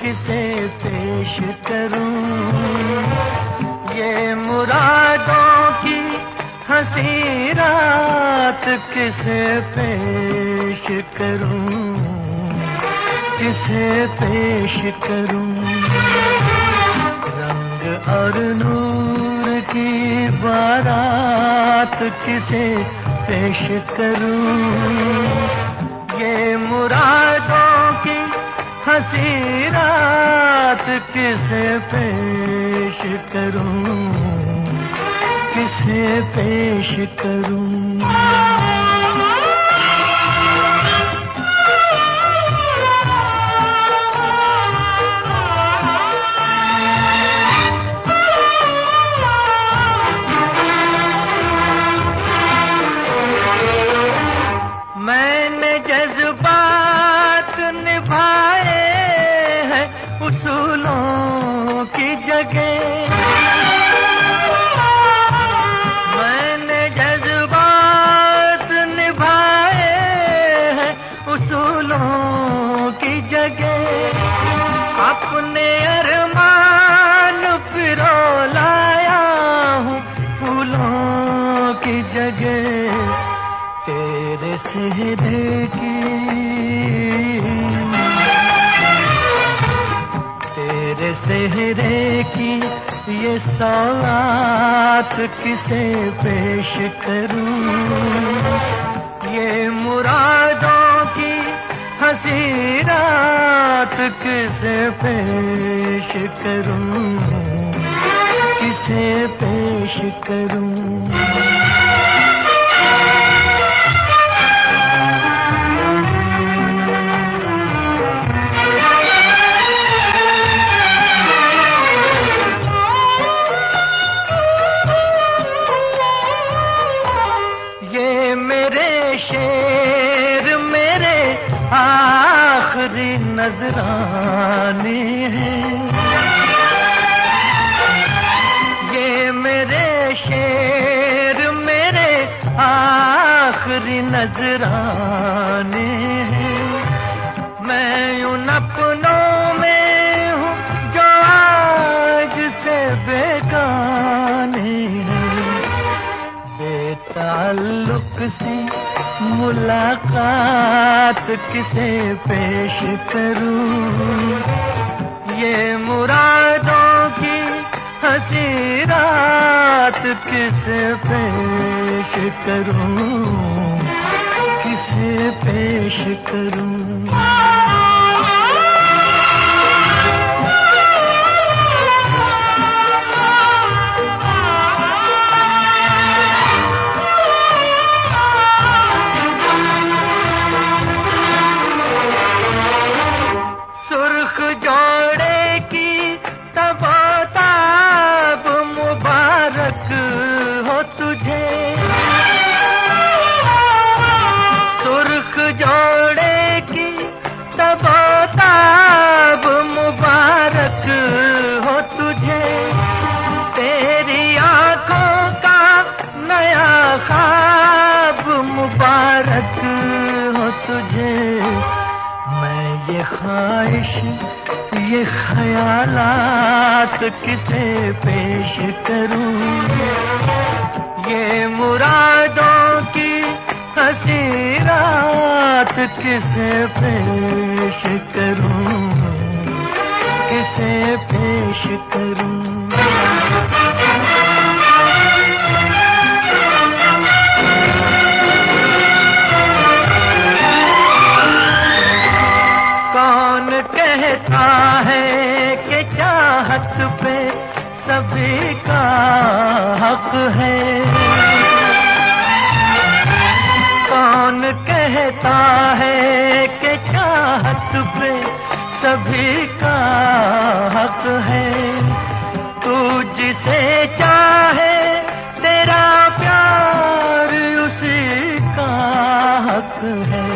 किसे पेश करूं, ये मुरादों की हंसी रात किसे पेश करूं, किसे पेश करूं। रंग और नूर की बारात किसे पेश करूं, ये मुरादों की हंसी रात किसे पेश करूं, किसे पेश करूं। मैंने जज्बात निभाए हैं उसूलों की जगह, मैंने जज्बात निभाए हैं उसूलों की जगह। अपने अरमान पिरो लाया हूँ फूलों की जगह। तेरे सेहरे की, तेरे सेहरे की ये सौगात किसे पेश करूं, ये मुरादों की हंसी रात किसे पेश करूं, किसे पेश करूं। मेरे शेर मेरे आखिरी नजराने हैं, ये मेरे शेर मेरे आखिरी नजराने हैं। मैं उन अपनों में हूँ जो आज से बेगाने हैं। बेताल्लुक सी मुलाकात किसे पेश करूं, ये मुरादों की हंसी रात किसे पेश करूं, किसे पेश करूं। सुर्ख जोड़े की तबताब मुबारक हो तुझे, सुर्ख जोड़े की तबताब मुबारक हो तुझे। तेरी आंखों का नया ख्वाब मुबारक हो तुझे। मैं ये ख्वाहिश ये ख्यालात किसे पेश करूं, ये मुरादों की हंसी रात किसे पेश करूं, किसे पेश करूं। कौन कहता है कि चाहत पे सभी का हक है, कौन कहता है कि चाहत पे सभी का हक है। तू जिसे चाहे तेरा प्यार उसी का हक है।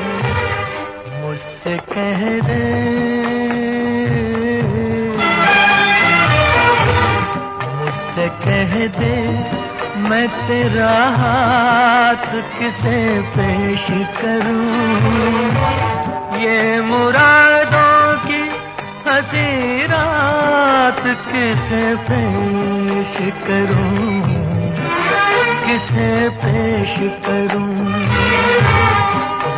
मुझसे कह दे, मुझसे कह दे मैं तेरा हाथ किसे पेश करूं, ये मुरादों की हंसी रात किसे पेश करूं, किसे पेश करूं।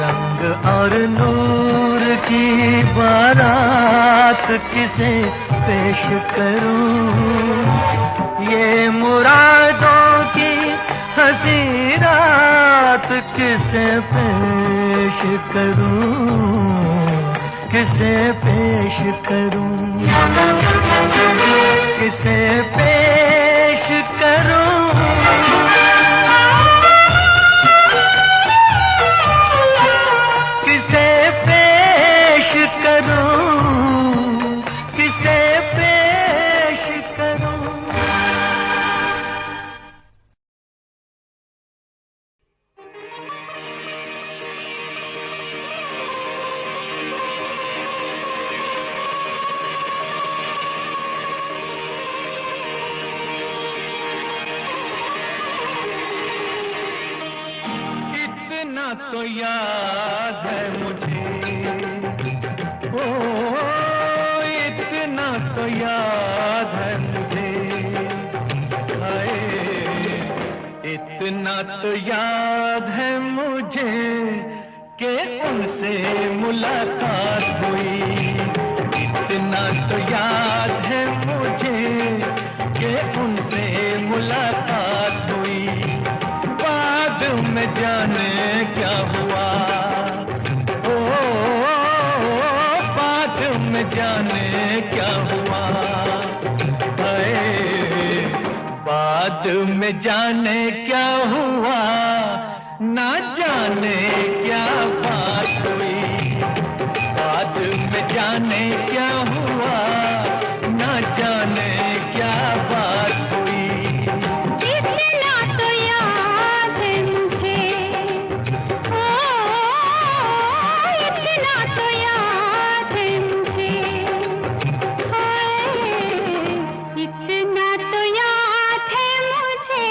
रंग और नूर की बारात किसे पेश करूं। ये मुरादों की हंसी रात किसे पेश करूं, किसे पेश करूं, किसे पेश करूं। किसे पेश करूं, किसे पेश करूं। इतना तो याद है मुझे, ओ इतना तो याद है मुझे, हाय इतना तो याद है मुझे कि उनसे मुलाकात हुई। इतना तो याद है मुझे कि उनसे मुलाकात हुई। बाद में जाने क्या हुआ, ओ बाद में जाने क्या हुआ, हाय बाद में जाने क्या हुआ, ना जाने क्या बात हुई। बाद में जाने क्या हुआ, ना जाने क्या बात हुई। इतना तो याद है मुझे, ओ इतना तो याद है मुझे, हाय इतना तो याद है मुझे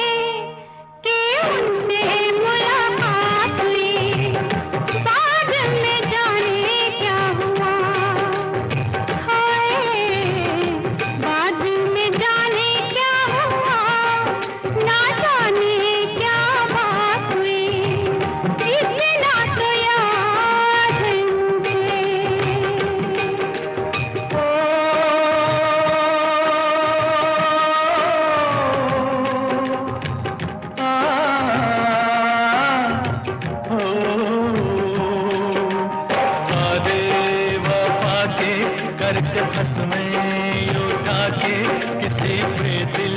कि उनसे मुलाकात हुई। बाद में जाने क्या हुआ, हाय बाद में जाने क्या हुआ, ना जाने क्या बात हुई। इतना तो याद है मुझे। वफा के करके बस में उठा के किसी पे दिल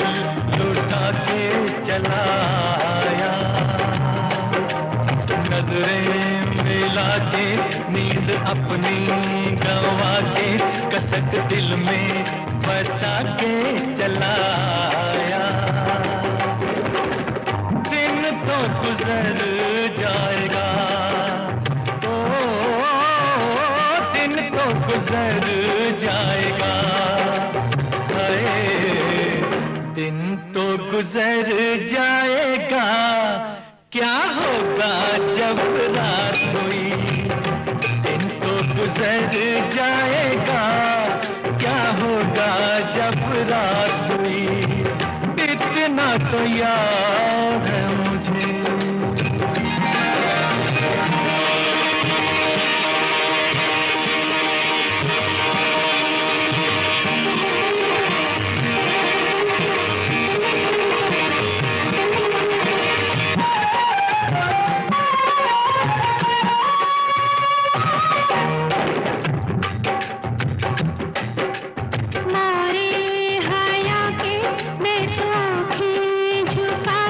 लुटा के चला आया। नजरें मिला के नींद अपनी गंवा के कसक दिल में बसा के चला आया। दिन तो गुजर जाएगा, ओ दिन तो गुजर जाएगा, हाय दिन तो गुजर जाएगा। क्या होगा जब रात हुई, दिन तो गुजर जाएगा। क्या होगा जब रात हुई। इतना तो याद है मुझे। मारे हया के मैं तो आँखें झुका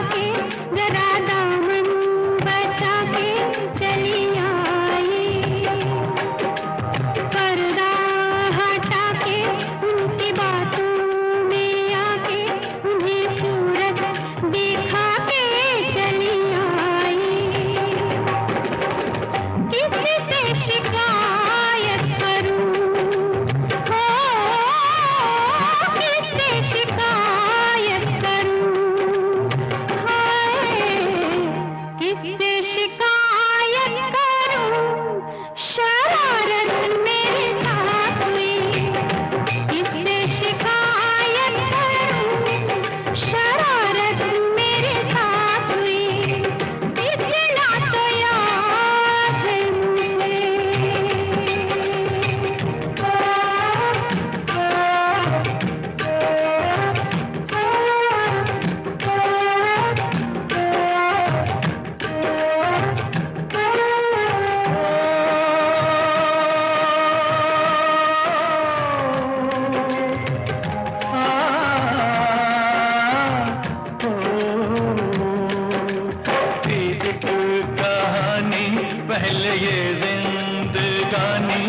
ये जिंदगानी,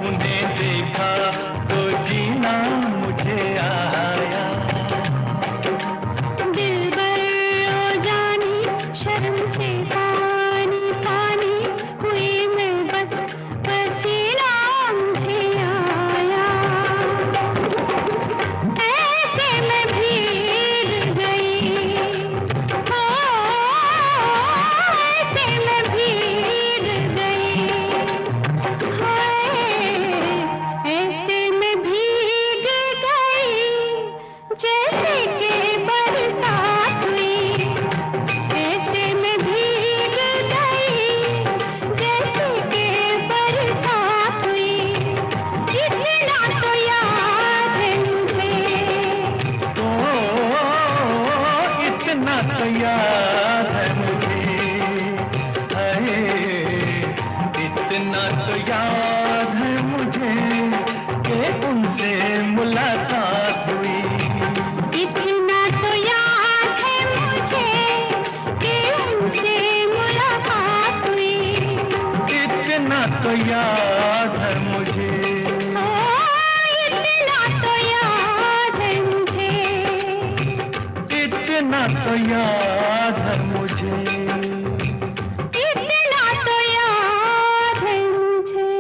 उन्हें देखा तो जीना मुझे आया। दिलबर ओ जानी, शर्म से पानी पानी हुई मैं, बस पसीना मुझे आया। ऐसे मैं भीग गई, हो ऐसे मैं भीग गई, हाय ऐसे मैं भीग गई, जैसे कि बरसात हुई। ऐसे मैं भीग गई, जैसे कि बरसात हुई। इतना तो याद है मुझे, ओ इतना तो याद है मुझे, हाय इतना तो याद है मुझे कि उनसे मुलाकात हुई। इतना तो याद है मुझे कि उनसे मुलाकात हुई। इतना तो याद है मुझे, ओ इतना तो याद है मुझे, इतना तो याद है मुझे। इतना तो याद है मुझे।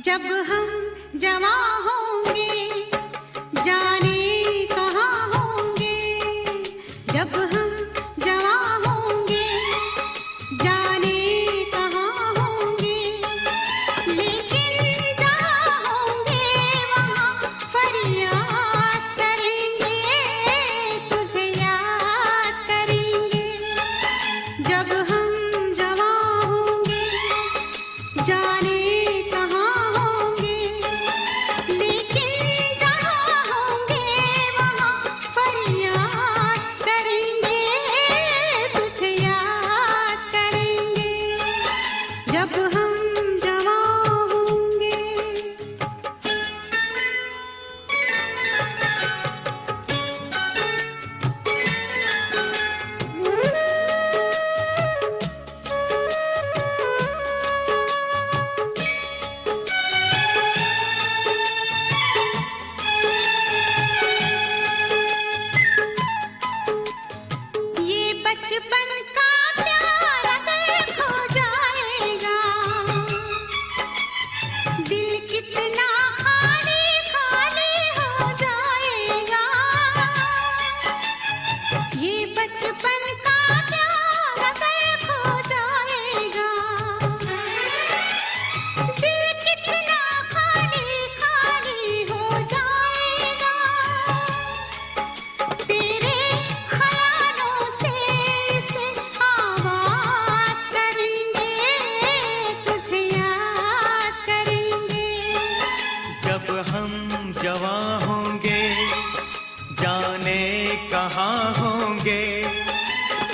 जब हम जवां होंगे, जाने कहाँ होंगे। जब हम जवां होंगे, जाने कहाँ होंगे। लेकिन जहाँ होंगे वहाँ फरियाद करेंगे, तुझे याद करेंगे। जब हम जवां होंगे, जाने कहाँ होंगे। लेकिन जहाँ होंगे वहाँ फरियाद करेंगे, तुझे याद करेंगे। जब हम जवां होंगे। ये बचपन का प्यार अगर खो जाएगा, दिल कितना खाली खाली हो जाएगा। ये बचपन का प्यार अगर खो जाएगा, दिल कितना खाली खाली हो जाएगा। तेरे ख्यालों से इसे आबाद करेंगे, तुझे याद करेंगे। जब हम जवां होंगे, जाने कहाँ होंगे।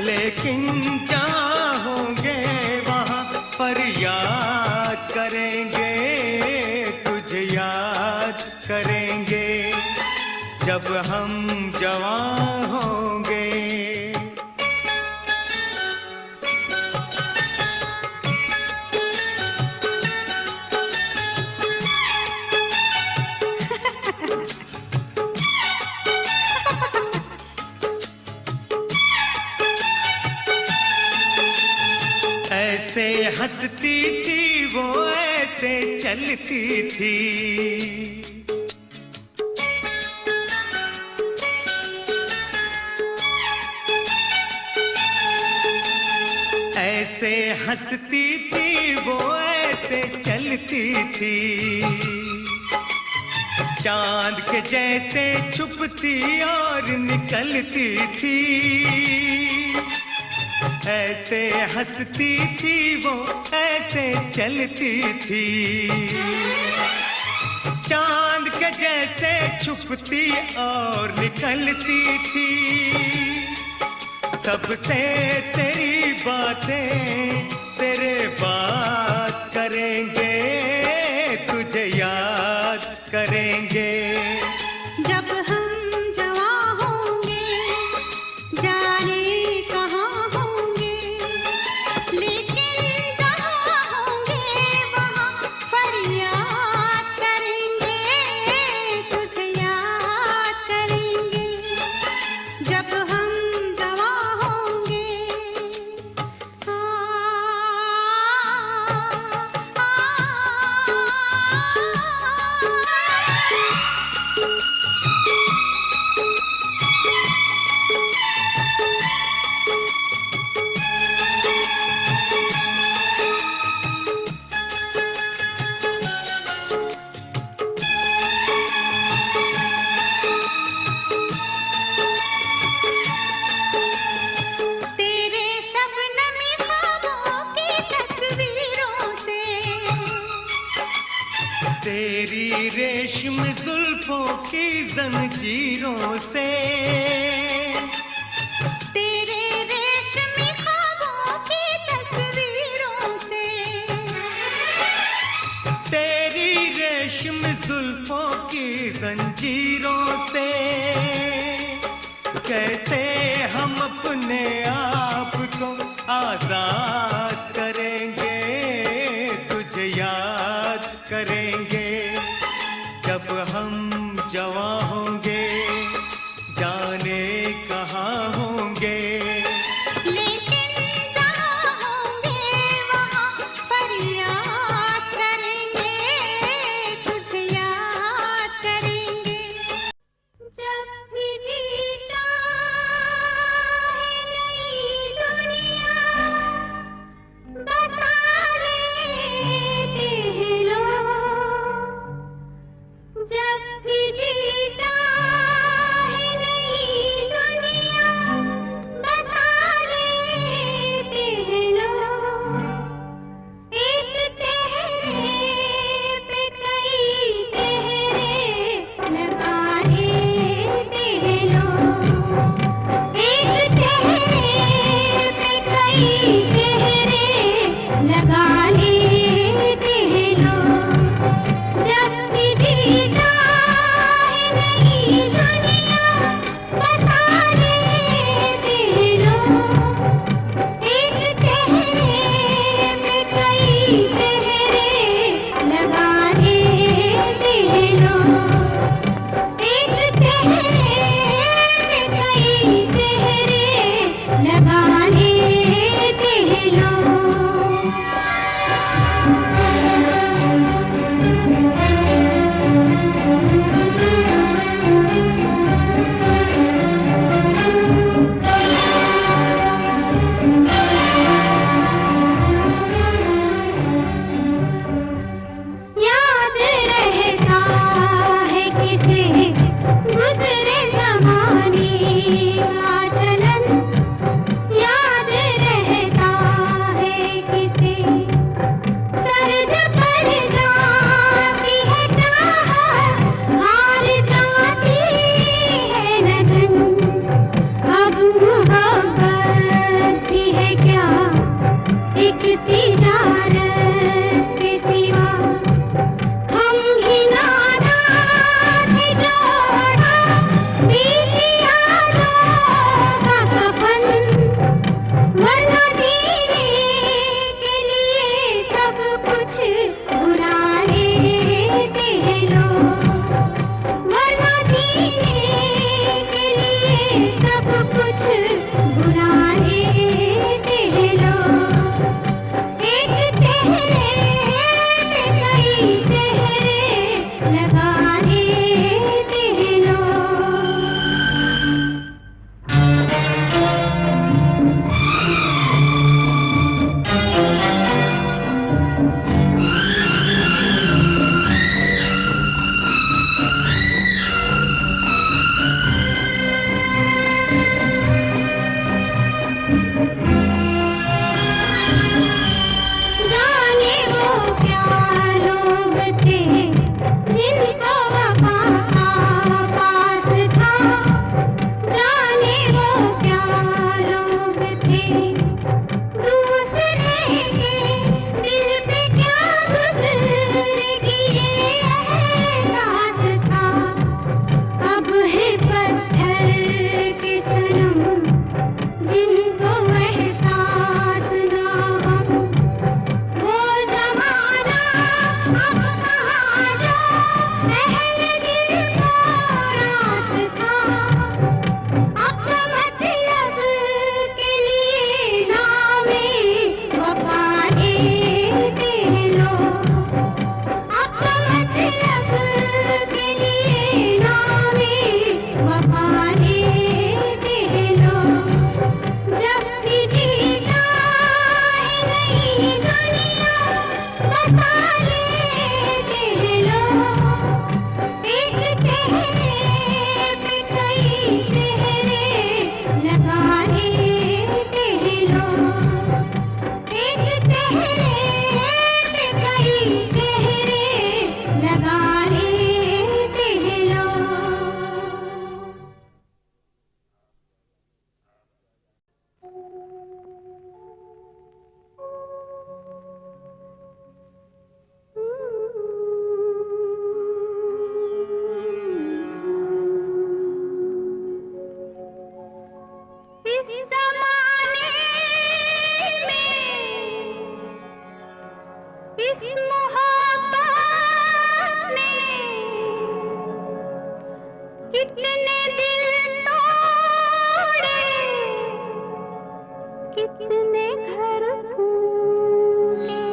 लेकिन जहाँ होंगे वहाँ फरियाद करेंगे, तुझे याद करेंगे। जब हम जवां होंगे। ऐसे हंसती थी वो, ऐसे चलती थी। ऐसे हंसती थी वो, ऐसे चलती थी, चांद के जैसे छुपती और निकलती थी। ऐसे हंसती थी वो, ऐसे चलती थी, चांद के जैसे छुपती और निकलती थी। सबसे तेरी बातें तेरे बात करेंगे, तुझे याद करेंगे। जब हम जवां होंगे, जाने कहाँ होंगे, लेकिन जहाँ होंगे वहाँ फरियाद करेंगे, तुझे याद करेंगे। जब हम जवां होंगे, तेरे शबनमी ख्वाबों की तस्वीरों से, तेरी रेशम जुल्फों की जंजीरों से, तेरे रेशमी ख्वाबों की तस्वीरों से, तेरी रेशम जुल्फों की जंजीरों से, कैसे हम अपने आप को आजाद करेंगे, तुझे याद करेंगे। जब हम जवां होंगे, जाने कहाँ होंगे, लेकिन जहाँ होंगे वहाँ फरियाद करेंगे, तुझे याद करेंगे। जब भी जीता है नई दुनिया, एक चेहरे पे कई चेहरे लगा लेते हैं लोग। इस ज़माने में इस मोहब्बत ने कितने दिल तोड़े, कितने घर फूके,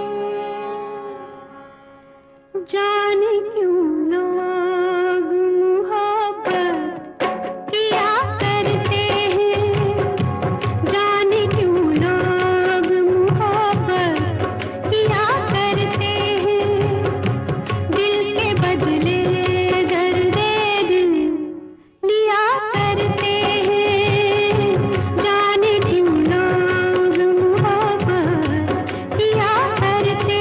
जाने क्यों लोग मोहब्बत किया करते हैं, जाने क्यों लोग मोहब्बत किया करते हैं। दिल के बदले दर्दे दिल लिया करते हैं, जाने क्यों लोग मोहब्बत किया करते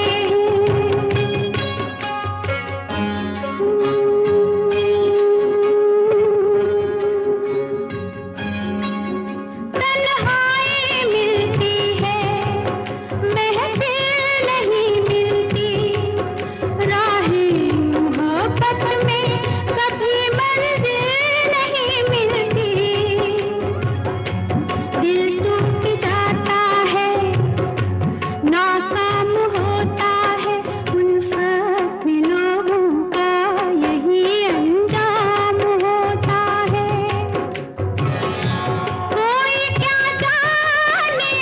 तन्हाई मिलती है, महफिल नहीं मिलती, राहें मोहब्बत में कभी मंजिल नहीं मिलती। दिल टूट जाता है, नाकाम होता है, उल्फत में लोगों का यही अंजाम होता है। कोई क्या जाने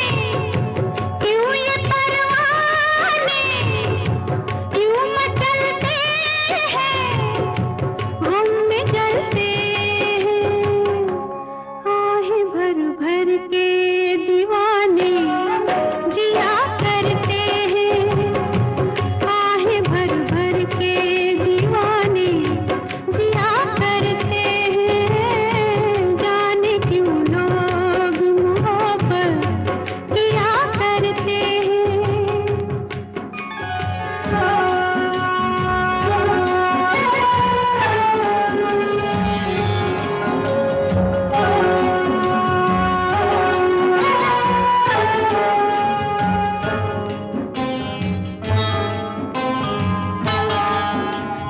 क्यों ये परवाने क्यों मचलते हैं, गम में जलते हैं। आहें भर भर के दीवाने जिया करते हैं, आहें भर भर के दीवाने जिया करते हैं, जाने क्यों लोग मोहब्बत किया करते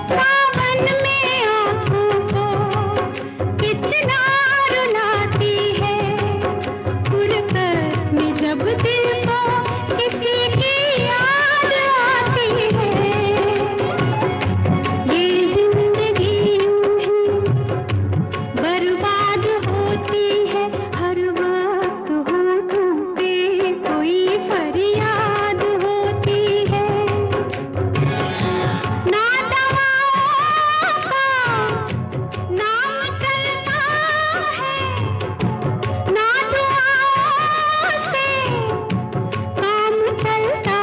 सावन में आँखों को कितना रुलाती है, फुरकत में जब दिल को किसी की याद आती है। ये जिंदगी यूं ही बर्बाद होती है, हर वक्त होठों पे कोई फरियाद होती है। ना दवाओं का नाम चलता है, ना दुआओं से काम चलता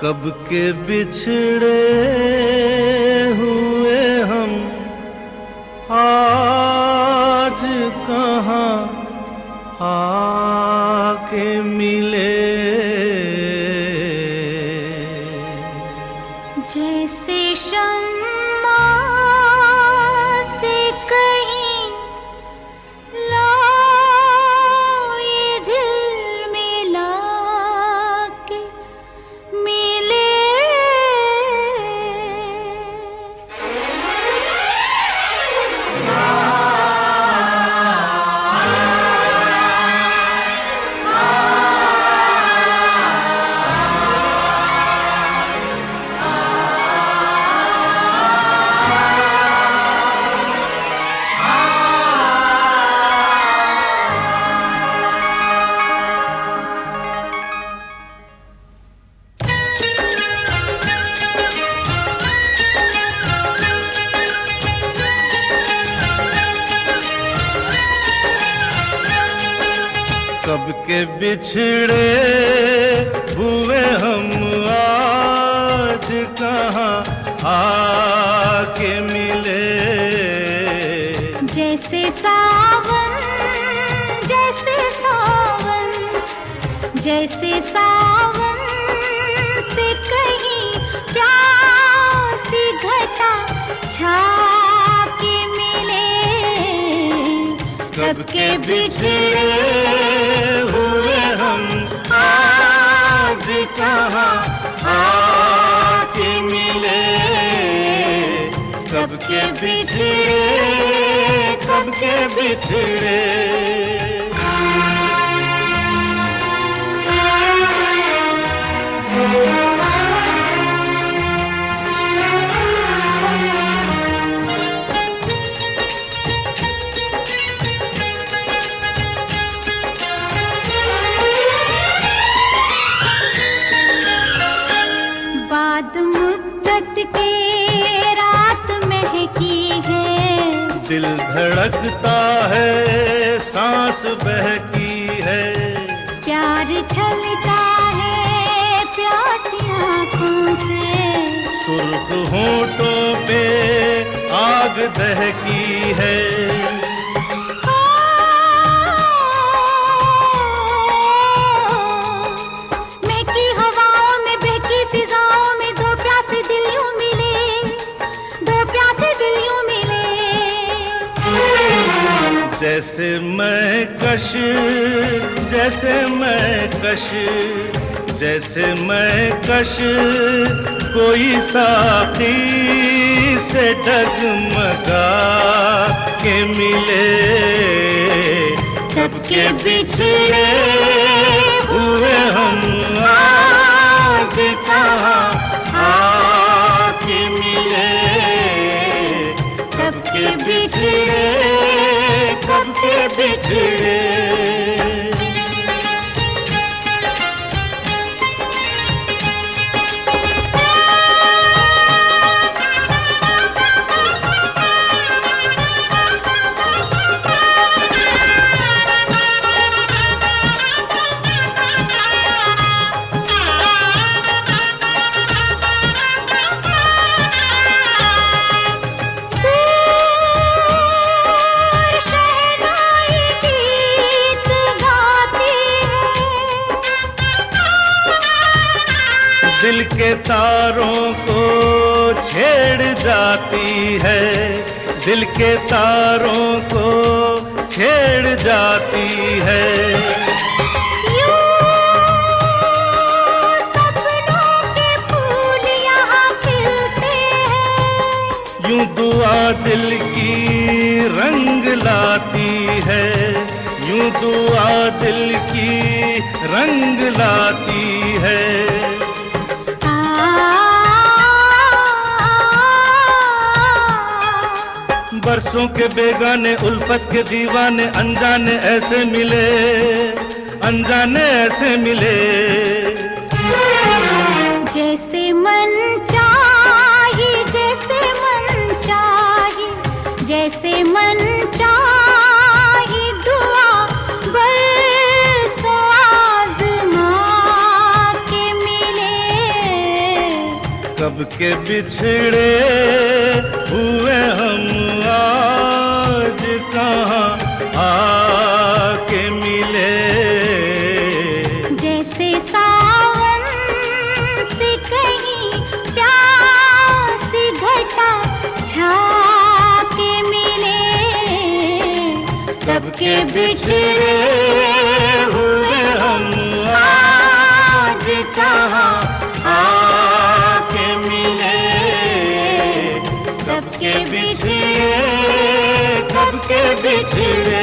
कब के बिछड़े हुए हम आज कहाँ आके मिले। जैसे शम्मा से कहीं लाए झिलमिला के मिले। कब के बिछड़े हुए हम आज कहाँ आके मिले। जैसे सावन जैसे सावन जैसे सावन से कहीं प्यासी घटा छा के मिले। कब के बिछड़े हुए हम आज कहाँ आके मिले। कब के बिछड़े कब के बिछड़े। बाद मुद्दत के रात महकी है। दिल धड़कता है सांस बहकी है। प्यार छलता है प्यासी आँखों से। सुर्ख होठों पे आग दहकी है। महकी हवाओं में बहकी फिजाओं में दो प्यासे दिल यूं मिले। दो प्यासे दिल यूं मिले। जैसे मैं कश जैसे मैं कश जैसे मैं कश कोई साथी से डगमगा के मिले। कब के बिछड़े हुए हम आज कहाँ आके मिले। कब के बिछड़े कब के बिछड़े। दिल के तारों को छेड़ जाती है। दिल के तारों को छेड़ जाती है। यूं सपनों के फूल यहाँ खिलते हैं। यूं दुआ दिल की रंग लाती है। यूं दुआ दिल की रंग लाती है। बरसों के बेगाने उल्फत के दीवाने अनजाने ऐसे मिले। अनजाने ऐसे मिले। जैसे मन चाहे जैसे मन चाहे जैसे मन चाहे दुआ बरसों आज़मा के मिले। कब के बिछड़े हुए हम आज कहाँ आके मिले। जैसे सावन से कहीं प्यासी घटा छा के मिले। कब के बिछड़े हुए हम आज कहाँ आके मिले। कब के बिछड़े, कब के बिछड़े।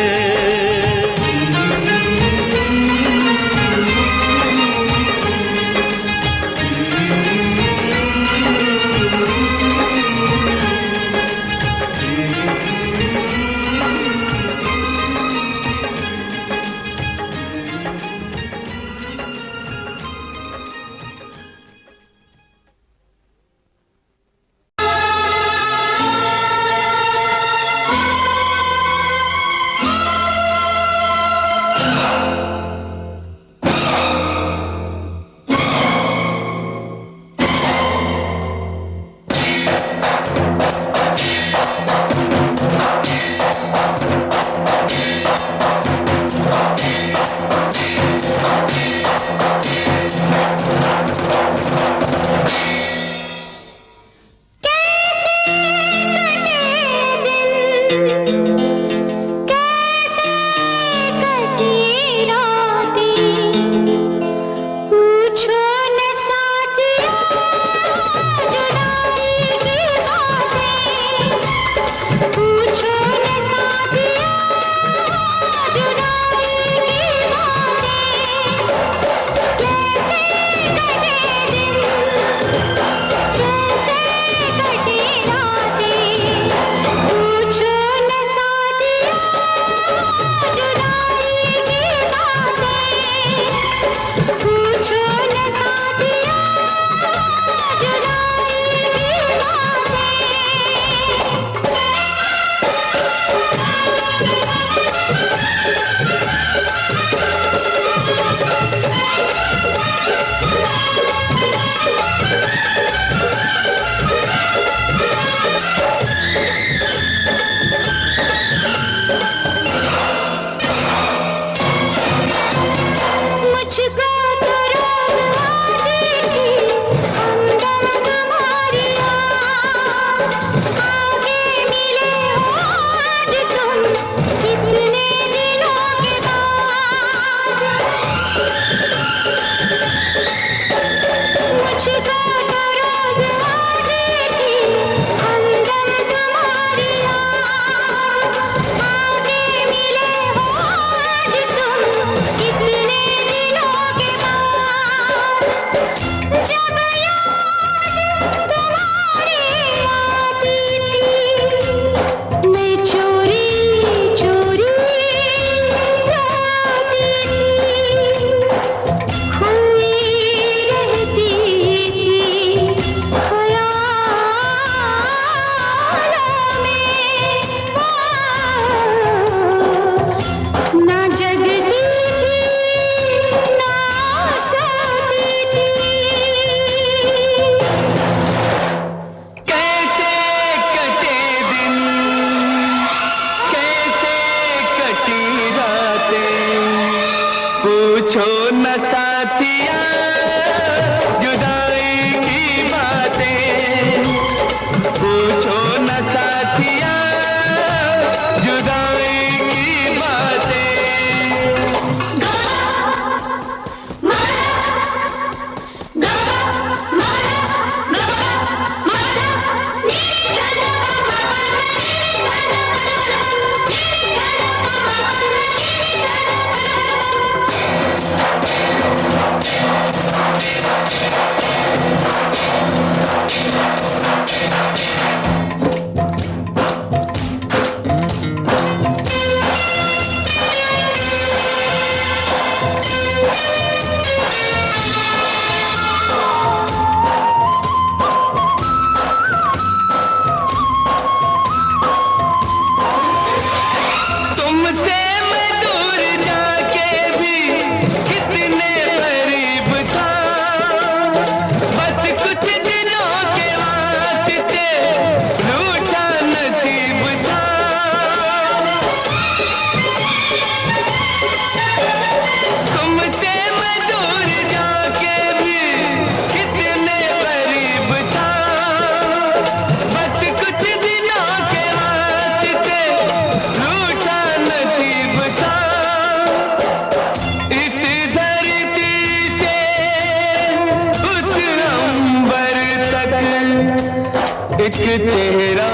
एक चेहरा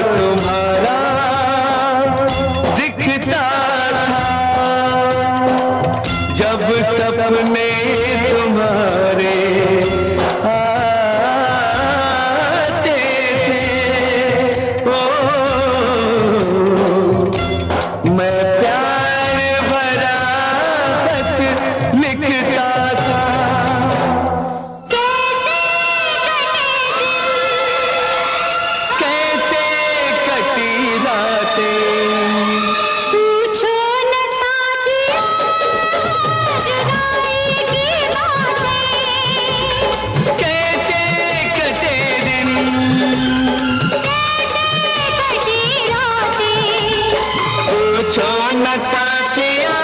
तुम्हारा दिखता था, जब सपने तुम्हारे आते थे। ओ मैं प्यार भरा खत लिखता था। कैसे कटी रातें, पूछो न साथियों जुदाई की बातें। कैसे कटे दिन, कैसे कटी रातें। पूछो न साथिया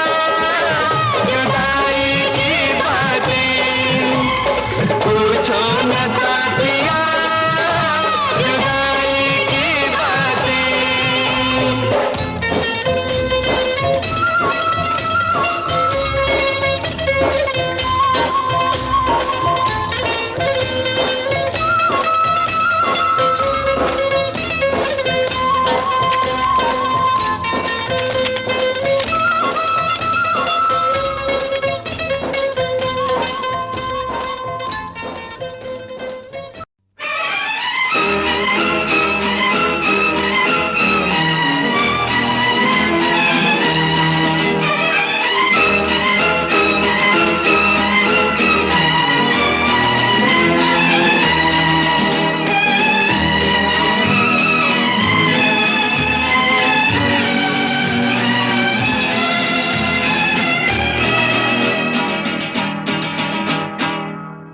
जुदाई की बातें। पूछो न साथिया जुदाई की बातें।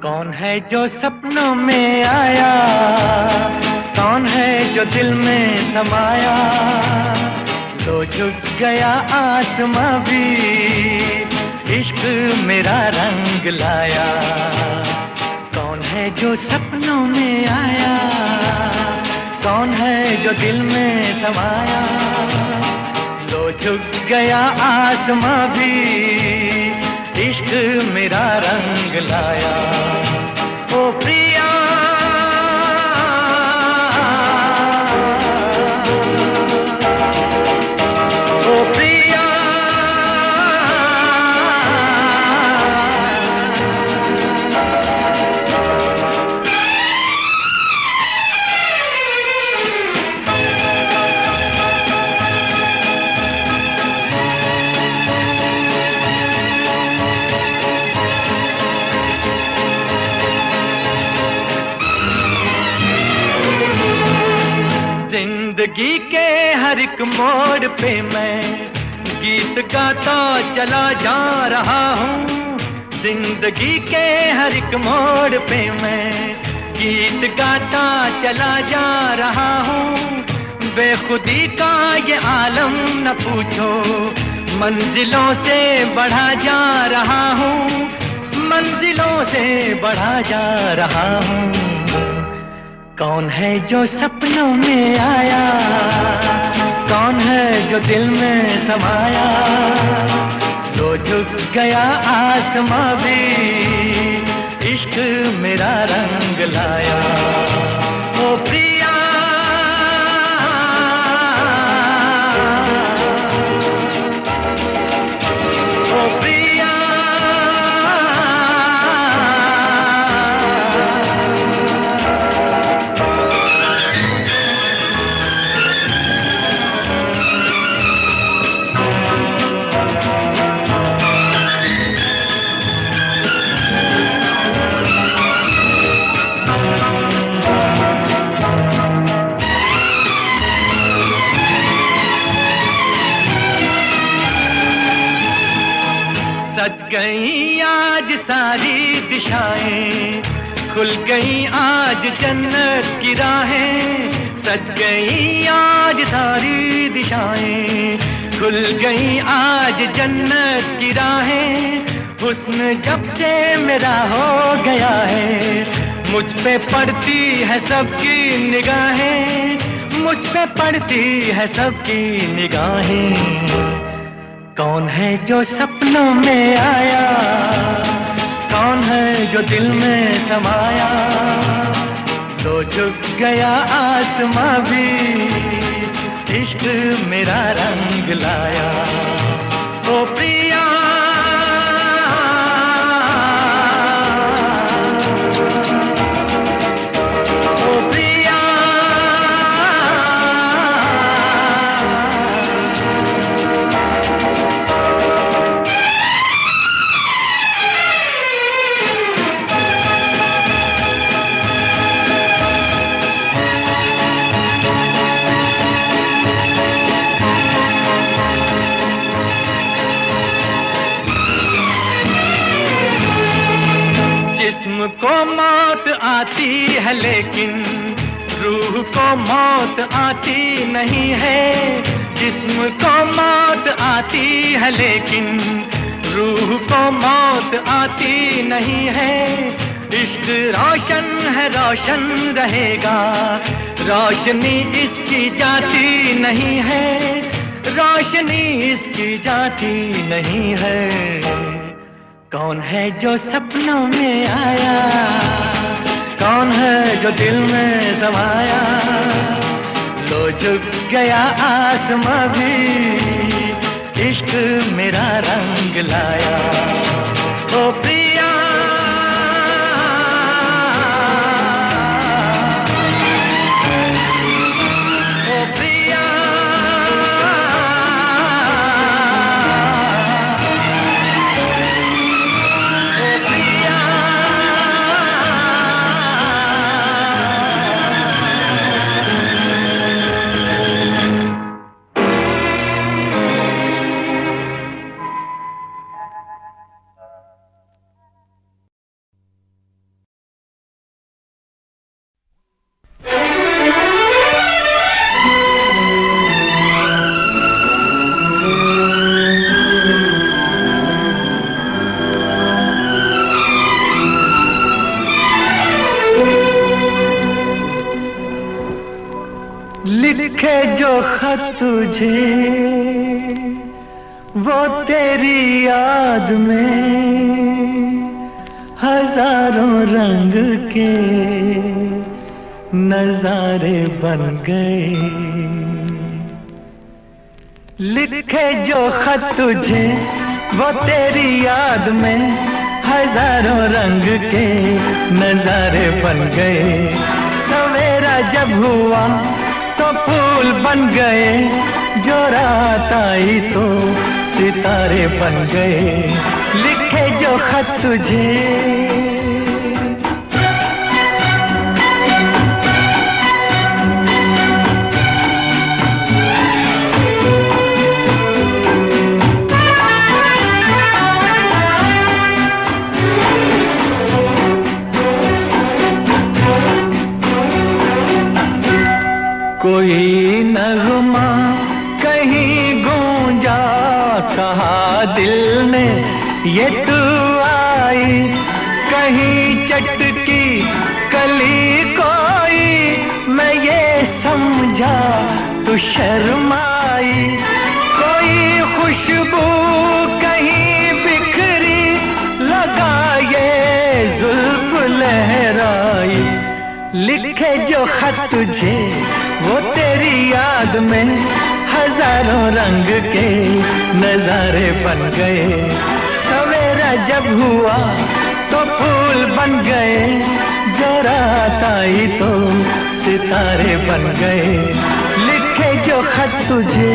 कौन है जो सपनों में आया, कौन है जो दिल में समाया। लो झुक गया आसमां भी, इश्क मेरा रंग लाया। कौन है जो सपनों में आया, कौन है जो दिल में समाया। लो झुक गया आसमां भी, इश्क मेरा रंग लाया। ओ प्रिया ओ प्रिया जिंदगी के हर एक मोड़ पे मैं गीत गाता चला जा रहा हूँ। जिंदगी के हर एक मोड़ पे मैं गीत गाता चला जा रहा हूँ। बेखुदी का ये आलम न पूछो, मंजिलों से बढ़ा जा रहा हूँ। मंजिलों से बढ़ा जा रहा हूँ। कौन है जो सपनों में आया, कौन है जो दिल में समाया। जो झुक गया आसमां भी, इश्क मेरा रंग लाया। ओ प्रिया ओ प्रिया सज गई आज सारी दिशाएं, खुल गई आज जन्नत की राहें। सज गई आज सारी दिशाएं, खुल गई आज जन्नत की राहें। हुस्न जब से मेरा हो गया है, मुझ पे पड़ती है सबकी निगाहें। मुझ पे पड़ती है सबकी निगाहें। कौन है जो सपनों में आया, कौन है जो दिल में समाया। तो झुक गया आसमां भी, इश्क मेरा रंग लाया। ओ प्रिया जिस्म को मौत आती है लेकिन रूह को मौत आती नहीं है। जिस्म को मौत आती है लेकिन रूह को मौत आती नहीं है। इश्क रोशन है रोशन रहेगा, रोशनी इसकी जाती नहीं है, रोशनी इसकी जाती नहीं है। कौन है जो सपनों में आया, कौन है जो दिल में समाया। लो झुक गया आसमां भी, इश्क मेरा रंग लाया। ओ प्रिया लिखे जो खत तुझे वो तेरी याद में हजारों रंग के नजारे बन गए। लिखे जो खत तुझे वो तेरी याद में हजारों रंग के नजारे बन गए। सवेरा जब हुआ तो फूल बन गए, जो रात आई तो सितारे बन गए। लिखे जो खत तुझे कोई नगमा कहीं गूंजा, कहा दिल ने ये तू आई। कहीं चटकी कली कोई, मैं ये समझा तू शर्माई। कोई खुशबू कहीं बिखरी, लगा ये जुल्फ लहराई। लिखे जो खत तुझे वो तेरी याद में हजारों रंग के नजारे बन गए। सवेरा जब हुआ तो फूल बन गए, जो रात आई तो सितारे बन गए। लिखे जो खत तुझे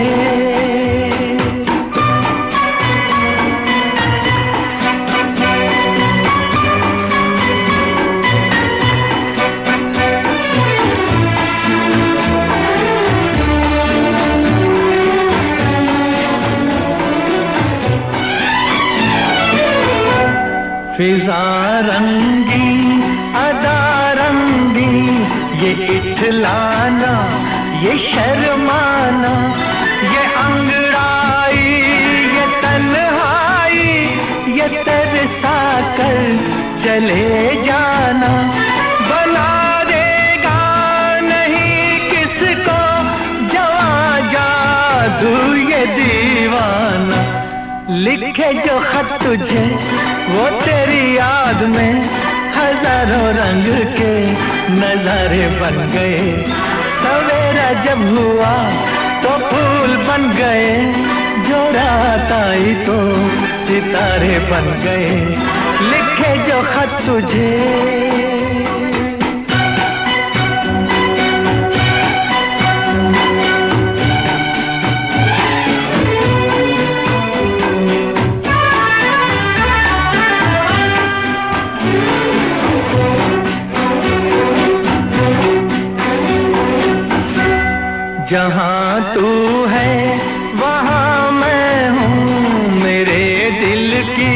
फिजा रंगी अदा रंगी, ये इठलाना ये शर्माना, ये अंगड़ाई ये तन्हाई, ये तरसा कर चले जाना। बना देगा नहीं किसको जवां जादू ये दीवाना। लिखे जो खत तुझे वो तेरी याद में हजारों रंग के नजारे बन गए। सवेरा जब हुआ तो फूल बन गए, जो रात आई तो सितारे बन गए। लिखे जो खत तुझे जहाँ तू है वहाँ मैं हूँ, मेरे दिल की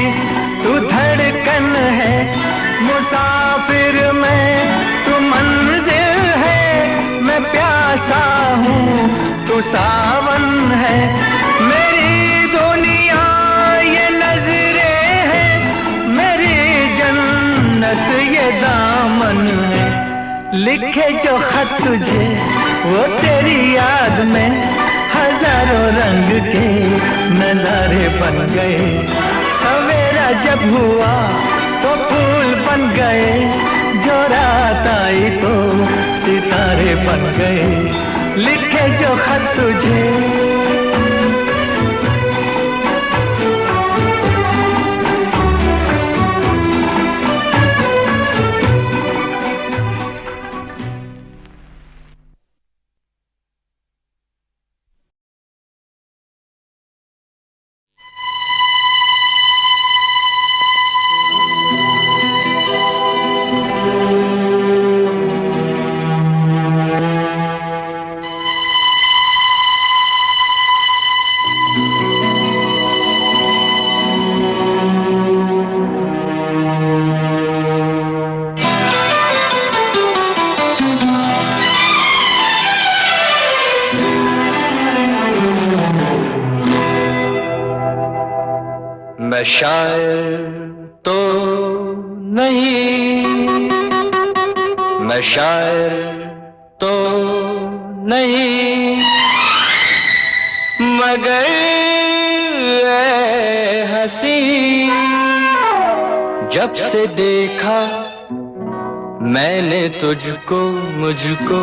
तू धड़कन है। मुसाफिर मैं तू मंजिल है, मैं प्यासा हूँ तू सावन है। मेरी दुनिया ये नजरें है, मेरी जन्नत ये दामन है। लिखे जो खत तुझे वो तेरी याद में, हजारों रंग के नजारे बन गए। सवेरा जब हुआ तो फूल बन गए, जो रात आई तो सितारे बन गए। लिखे जो खत तुझे मैं शायर तो नहीं, मैं शायर तो नहीं, मगर ऐ हंसी जब से देखा मैंने तुझको, मुझको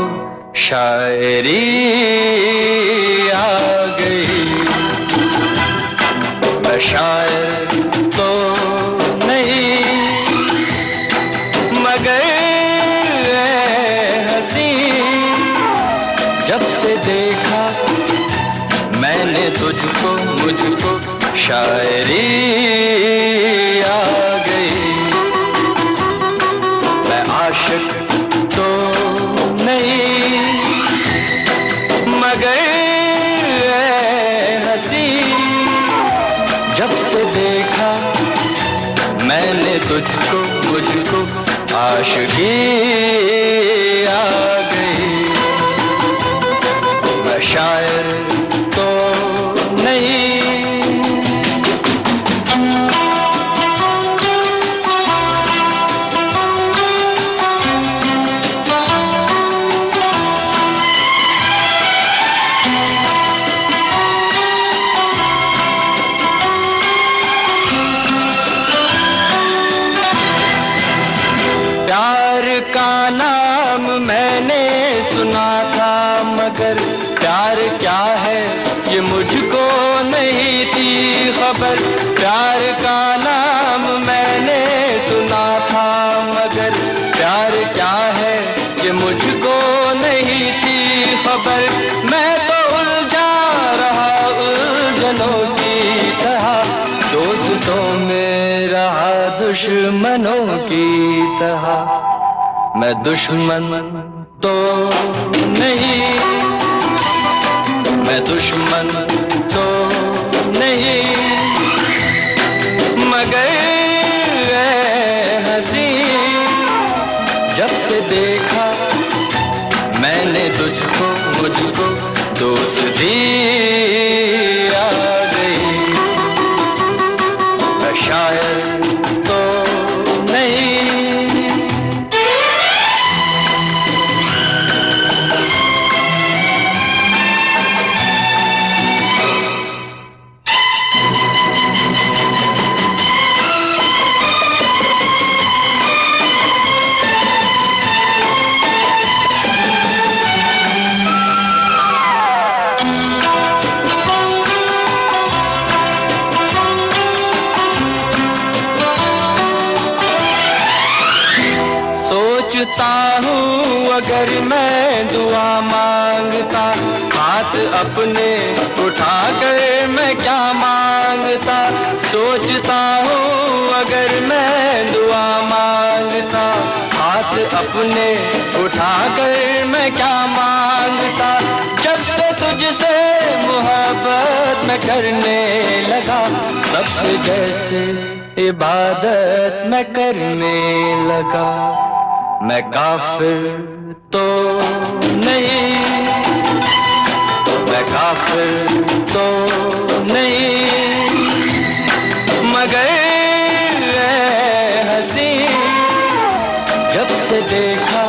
शायरी आ गई। मैं शायर तो नहीं, मगर ऐ हंसी जब से देखा मैंने तुझको, मुझको शायरी आ गई। मैं आशिक तो नहीं, मगर ऐ हंसी जब से देखा मैंने तुझको, मुझको आशिकी आ गई। मैं शायर तो नहीं। मैंने सुना था मगर प्यार क्या है ये मुझको नहीं थी खबर। प्यार का नाम मैंने सुना था मगर प्यार क्या है ये मुझको नहीं थी खबर। मैं तो उलझा रहा उलझनों की तरह, दोस्तों में रहा दुश्मनों की तरह। मैं दुश्मन तो नहीं, मैं दुश्मन तो नहीं, मगर ऐ हंसी जब से देखा मैंने तुझको, मुझको दोस्ती आ गई। मैं शायर तो नहीं। हूँ अगर मैं दुआ मांगता, हाथ अपने उठा कर मैं क्या मांगता। सोचता हूँ अगर मैं दुआ मांगता, हाथ अपने उठा कर मैं क्या मांगता। जब से तुझसे मोहब्बत मैं करने लगा, तब से जैसे इबादत मैं करने लगा। मैं काफिर तो नहीं, मैं काफिर तो नहीं, मगर ऐ हंसी, जब से देखा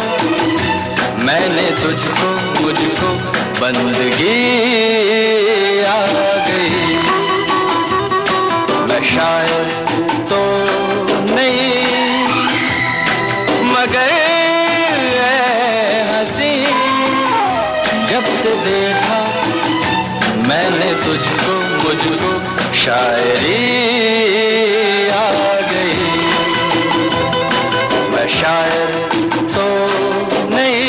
मैंने तुझको, मुझको बंदगी आ गई। मैं शायर तो नहीं, मगर ऐ हंसी, जब से देखा मैंने तुझको, मुझको शायरी आ गई। मैं शायर तो नहीं।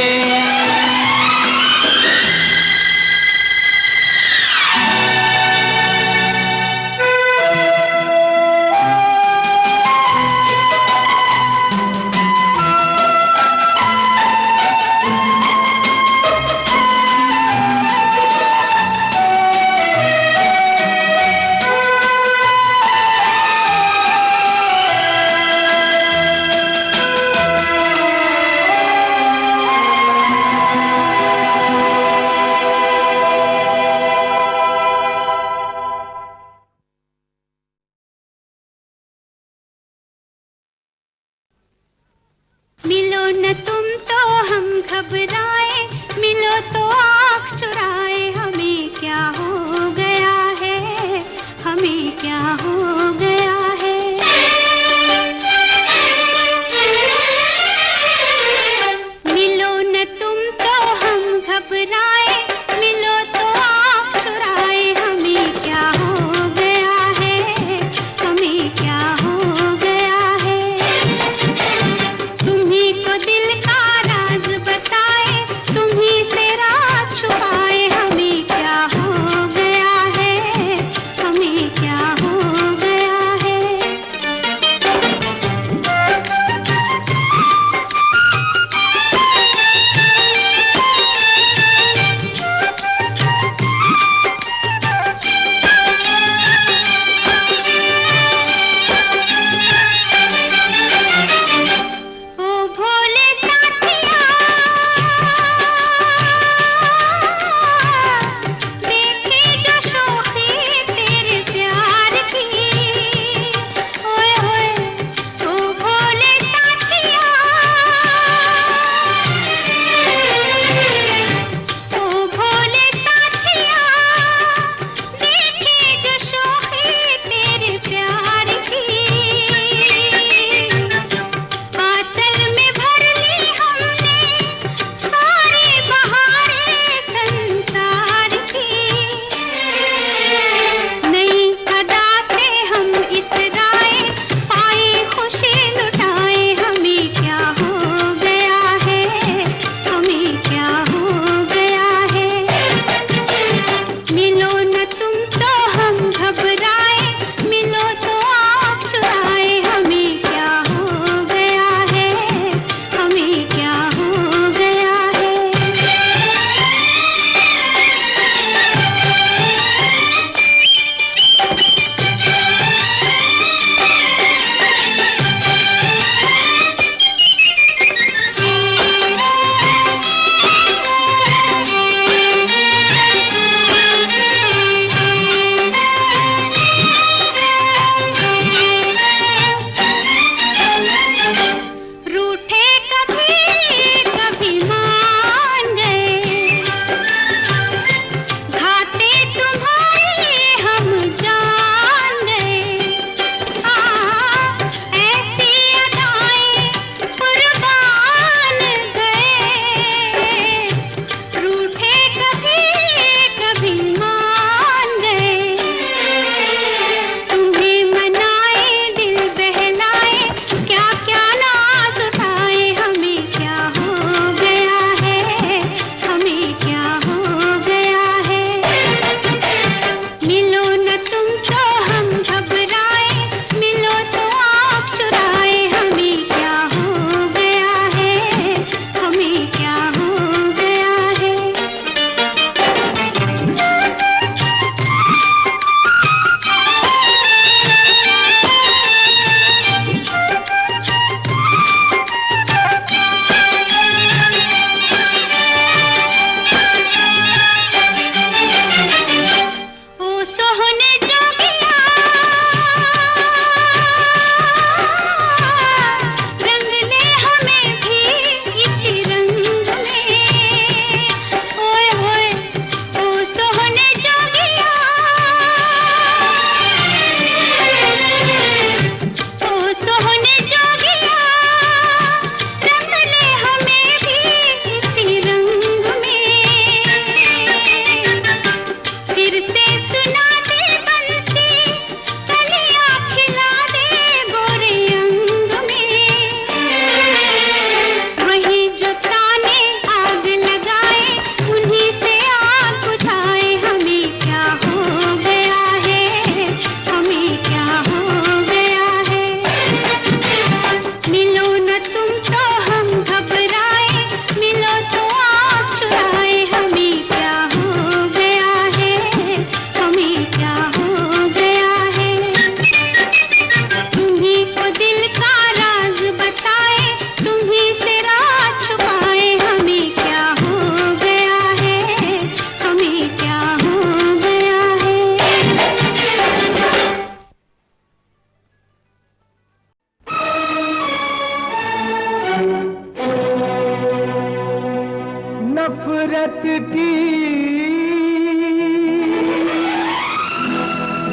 नफरत की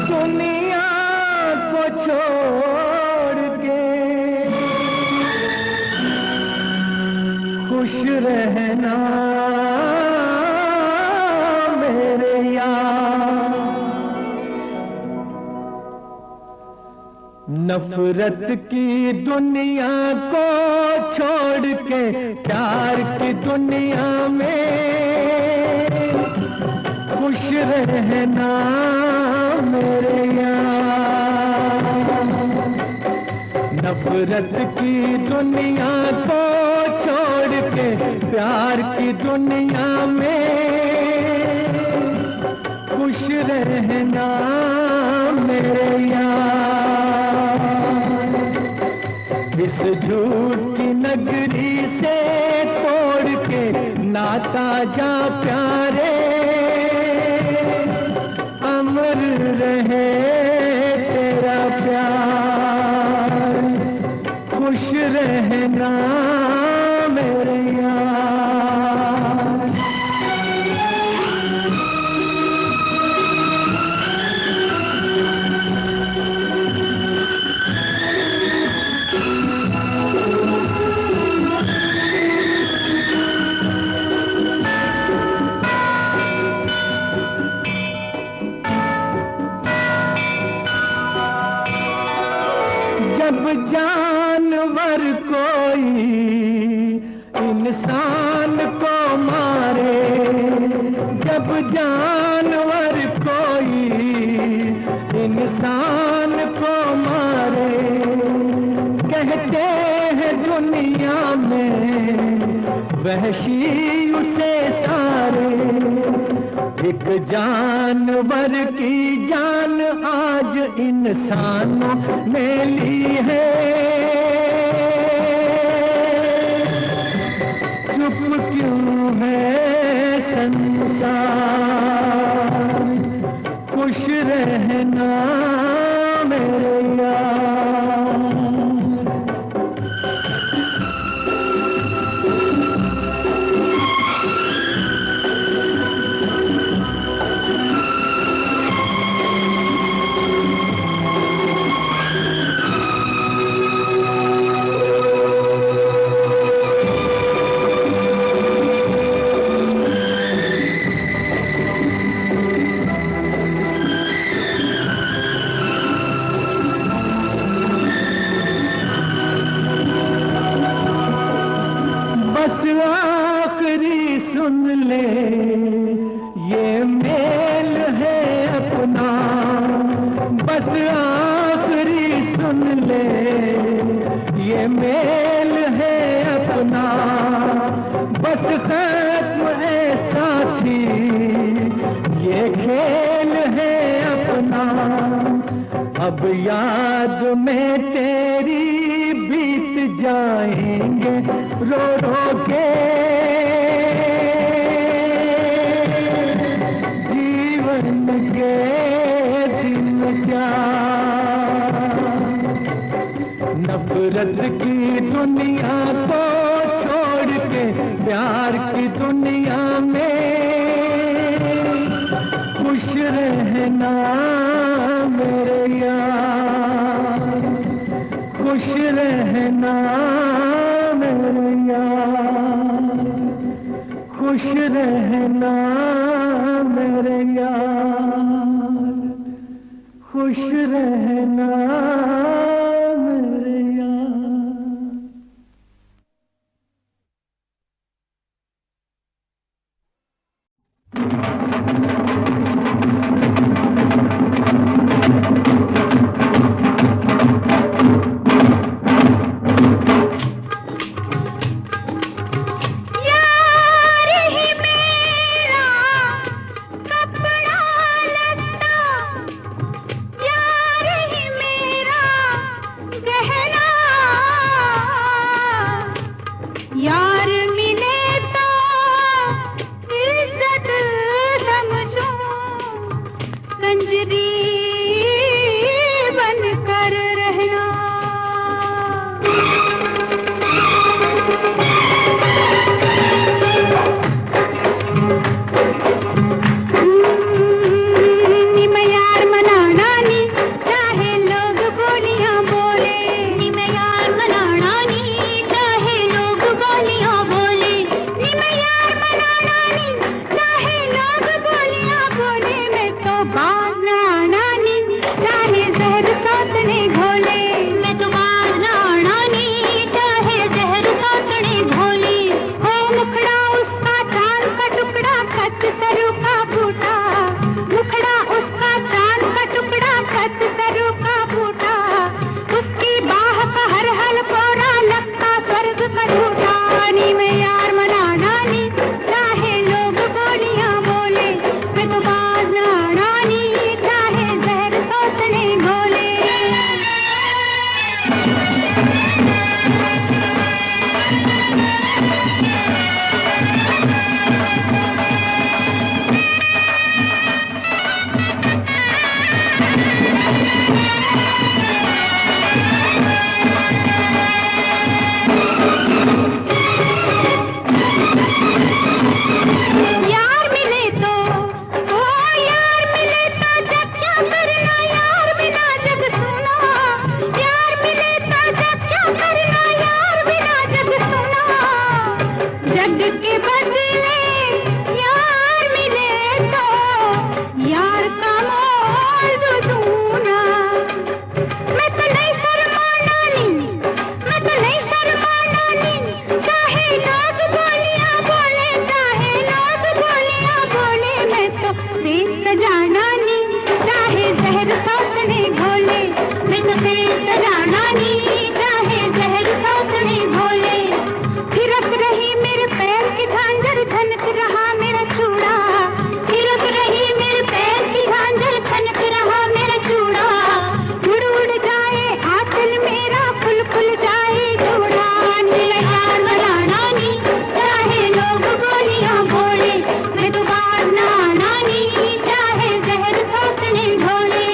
दुनिया को छोड़ के खुश रहना मेरे यार। नफरत की दुनिया को छोड़ के प्यार की दुनिया में खुश रहना मेरे यार। नफरत की दुनिया को छोड़ के प्यार की दुनिया में खुश रहना मेरे यार। इस झूठ की नगरी से तोड़ के नाता जा प्यारे, अमर रहे तेरा प्यार। खुश रहना मेरे यार। जब जानवर कोई इंसान को मारे, जब जानवर कोई इंसान को मारे, कहते हैं दुनिया में वहशी उसे सारे। एक जानवर की जान आज इंसानों ने ली है, चुप क्यों है संसार। खुश रहना मेरे यार। बस आखिरी सुन ले ये मेल है अपना, बस आखिरी सुन ले ये मेल है अपना। बस खत्म है साथी ये खेल है अपना। अब याद में तेरी बीत जाएंगे रो रो के जीवन के दिन क्या। नफरत की दुनिया को छोड़ के प्यार की दुनिया में खुश रहना मेरे यार। खुश रहना मेरे यार। खुश रहना मेरे यार। खुश रहना मेरे यार। यार मिले तो इज्जत समझो। के बदले यार मिले तो यार का मोल दूना। मैं तो नहीं शर्माना नी, मैं तो नहीं शर्माना नी, चाहे लोग बोलिया बोले, चाहे लोग बोलिया बोले, मैं तो देख जाना नी, चाहे जहर सोचने घोले, मैं तो देख जाना नी, चाहे जहर सोचने घोले। थिरक रही मेरे पैर की झांझर, झनक रहा मेरा चूड़ा, थिरक रही मेरे पैर की झांझर, झनक रहा मेरा चूड़ा। उड़ उड़ जाए आंचल मेरा, खुल खुल जाए चूड़ा। नीला मराना नी, चाहे लोग बोलियां बोले, मैं तो बात ना आना नी, चाहे जहर सोचने घोले।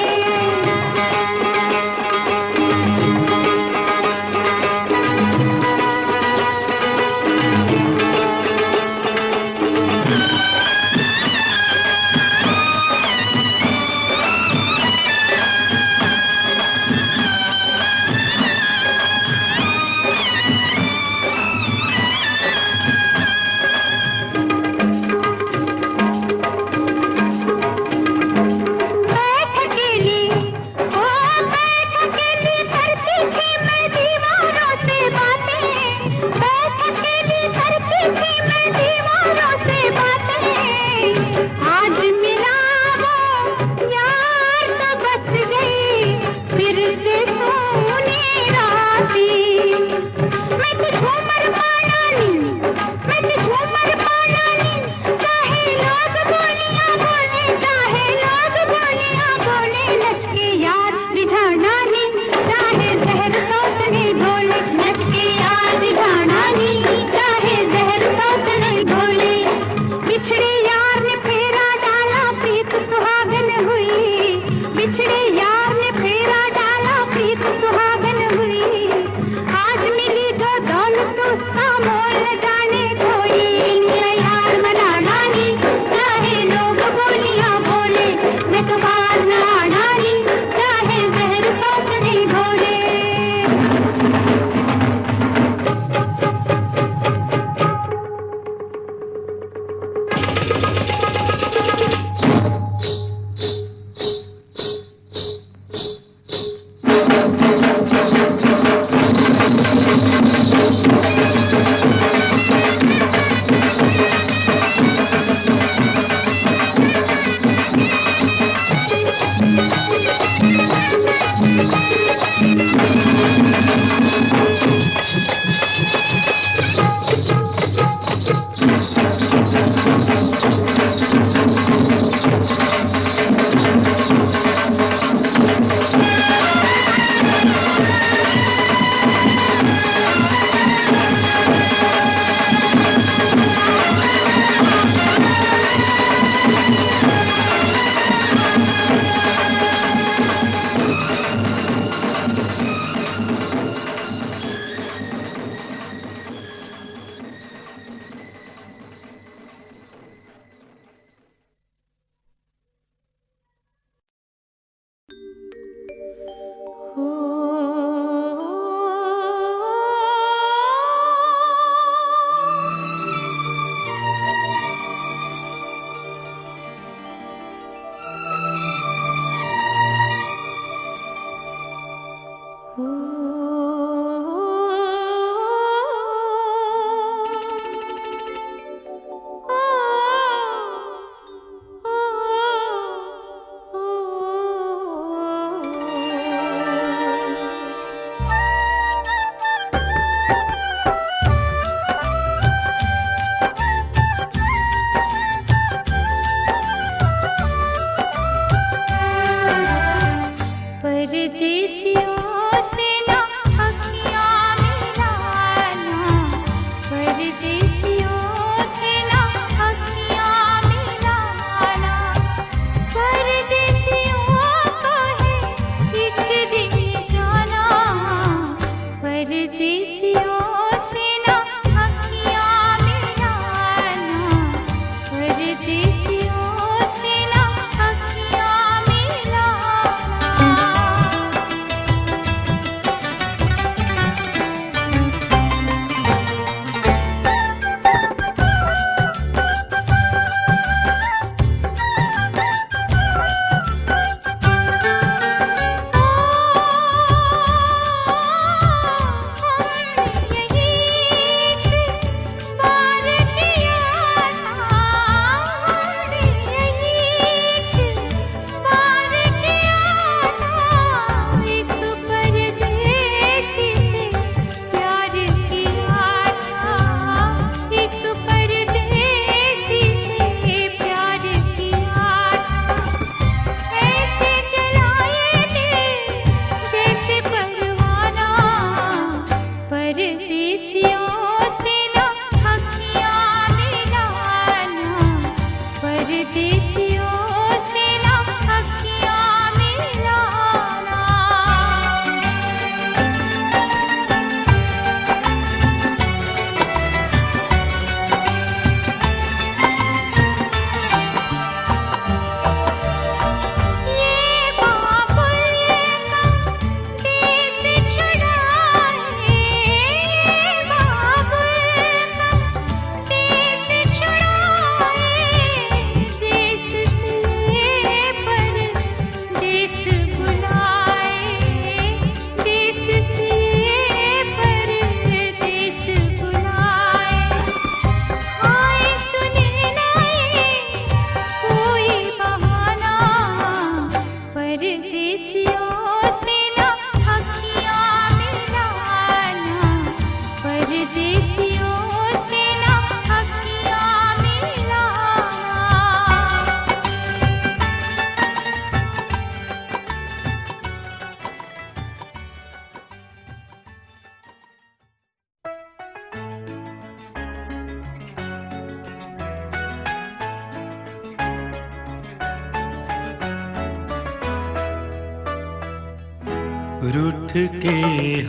रूठ के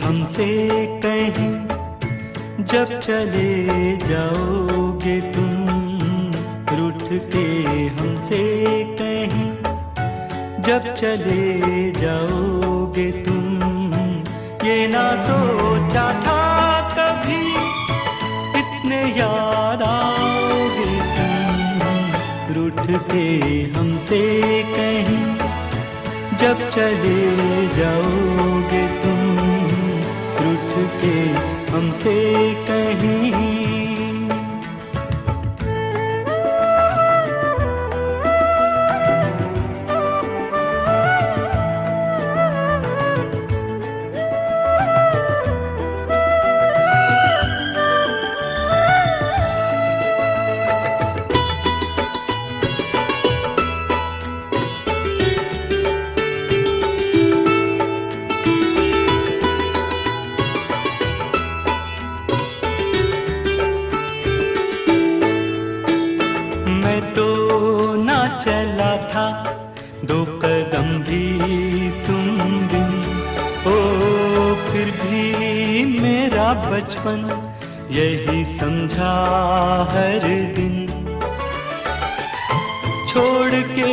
हमसे कहीं जब चले जाओगे तुम, रूठ के हमसे कहीं जब चले जाओगे तुम, ये ना सोचा था कभी इतने याद आओगे तुम, रूठ के हमसे कहीं जब चले जाओगे तुम, रूठ के हमसे कहीं। चला था 2 कदम भी तुम बिन, ओ फिर भी मेरा बचपन यही समझा हर दिन, छोड़ के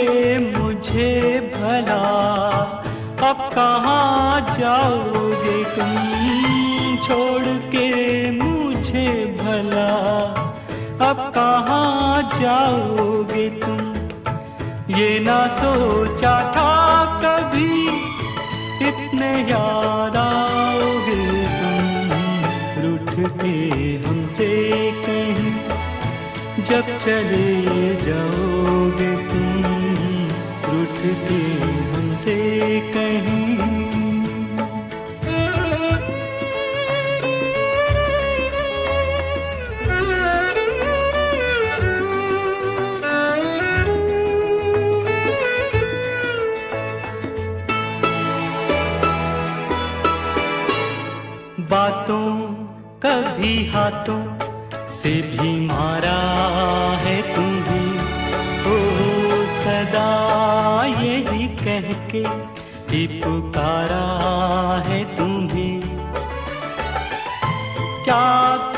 मुझे भला अब कहाँ जाओगे तुम, छोड़ के मुझे भला अब कहाँ जाओगे तुम, ये ना सोचा था कभी इतने याद आओगे तुम, रूठ के हमसे कहीं जब चले जाओगे तुम, रूठ के हमसे कहीं। बातों कभी हाथों से भी मारा है तुम्हें, ओ सदा यही कह के ही पुकारा है तुम्हें, क्या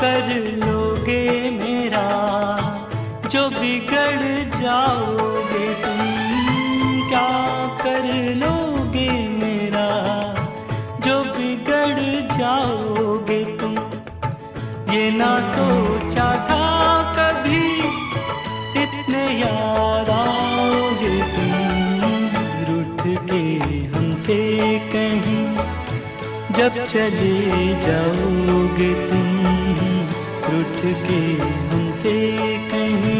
कर लोगे मेरा जो बिगड़ जाओगे तुम, क्या कर लोगे मेरा जो बिगड़ जाओगे तुम, ये ना सोचा था कभी इतने याद आओगे तुम, रूठ के हमसे कहीं जब चले जाओगे तुम, रूठ के हमसे कहीं।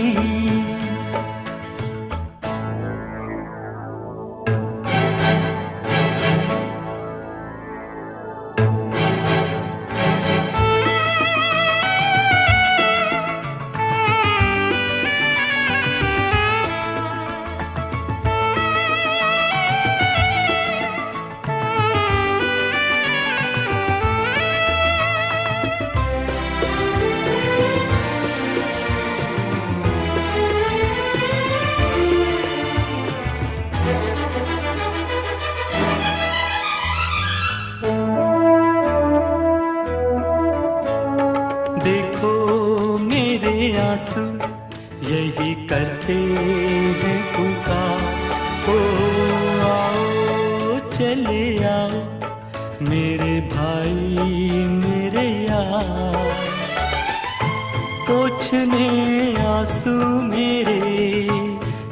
आंसू यही करते हैं पुकार, ओ आओ चले आओ मेरे भाई मेरे यार, पोंछने आंसू मेरे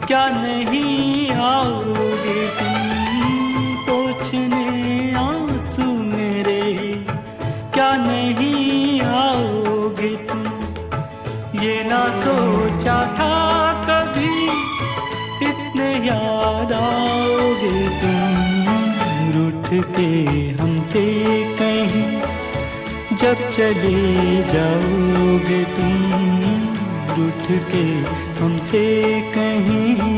क्या नहीं आओगे तुम, पोंछने आंसू मेरे क्या नहीं आओगे तुम, ये ना सोचा था कभी इतने याद आओगे तुम, रूठ के हमसे कहीं जब चले जाओगे तुम, रूठ के हमसे कहीं।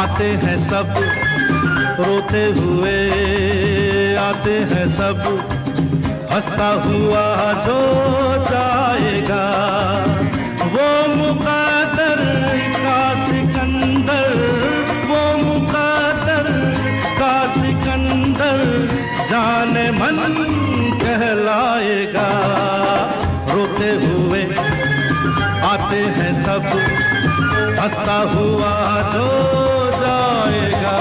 आते हैं सब रोते हुए, आते हैं सब हंसता हुआ जो जाएगा। वो मुक़द्दर का सिकंदर, वो मुक़द्दर का सिकंदर जाने मन कहलाएगा। रोते हुए आते हैं सब हंसता हुआ जो जाएगा।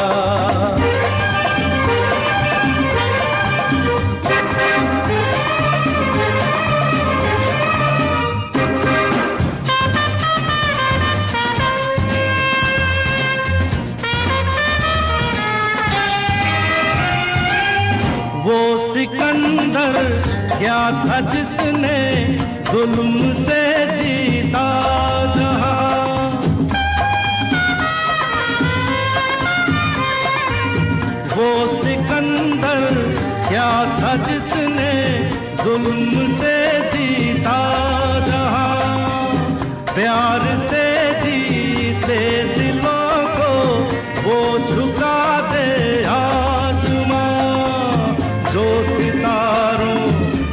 वो सिकंदर क्या था जिसने जुल्म से जीता जहां। वो सिकंदर क्या था जिसने जुल्म से जीता जहां। प्यार से जीते दिलों को वो झुका दे आसमां। जो सितारों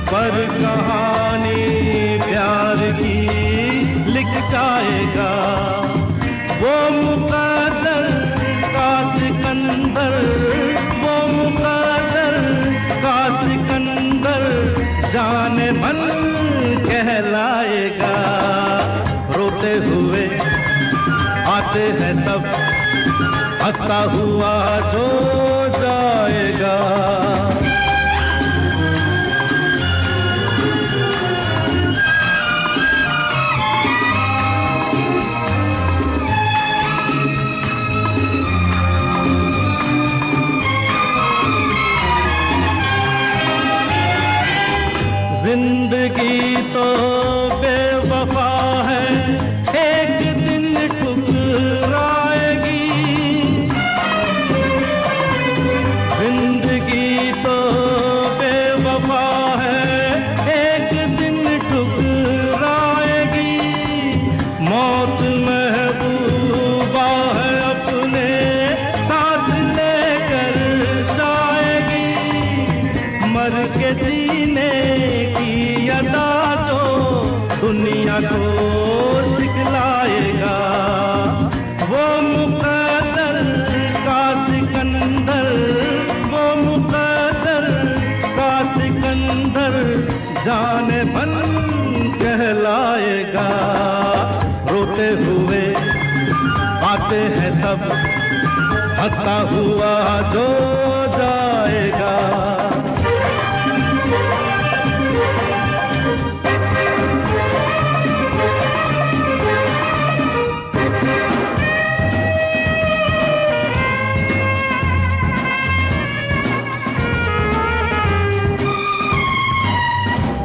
पर कहानी प्यार की लिख जाएगा। वो मुक़द्दर का सिकंदर, वो मुक़द्दर का सिकंदर जाने मन कहलाएगा। रोते हुए आते हैं सब हंसता हुआ जो जाएगा। जिंदगी तो बेवफा है, एक दिन ठुकराएगी। जिंदगी तो बेवफा है, एक दिन ठुकराएगी। मौत महबूबा है, अपने साथ लेकर जाएगी। मर के जीने अदा जो दुनिया को सिखलाएगा। वो मुक़द्दर का सिकंदर, वो मुक़द्दर का सिकंदर जाने मन कहलाएगा। रोते हुए आते हैं सब हंसता हुआ जो जाएगा।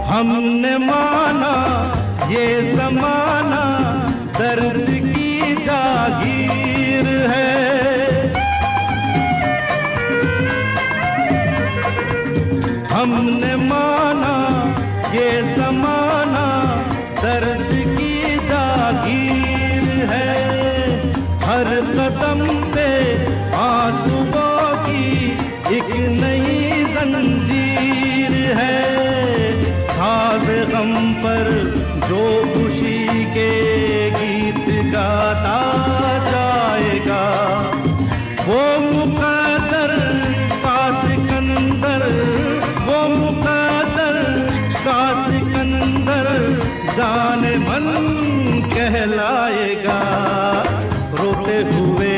हमने माना ये ज़माना दर्द की जागीर है। हमने माना ये ज़माना दर्द की जागीर है। हर कदम पे आंसुओं की एक नई जंजीर है। खाज़े गम पर जो खुशी के गीत गाता जाएगा। वो मुक़द्दर का सिकंदर, वो मुक़द्दर का सिकंदर जाने मन कहलाएगा। रोते हुए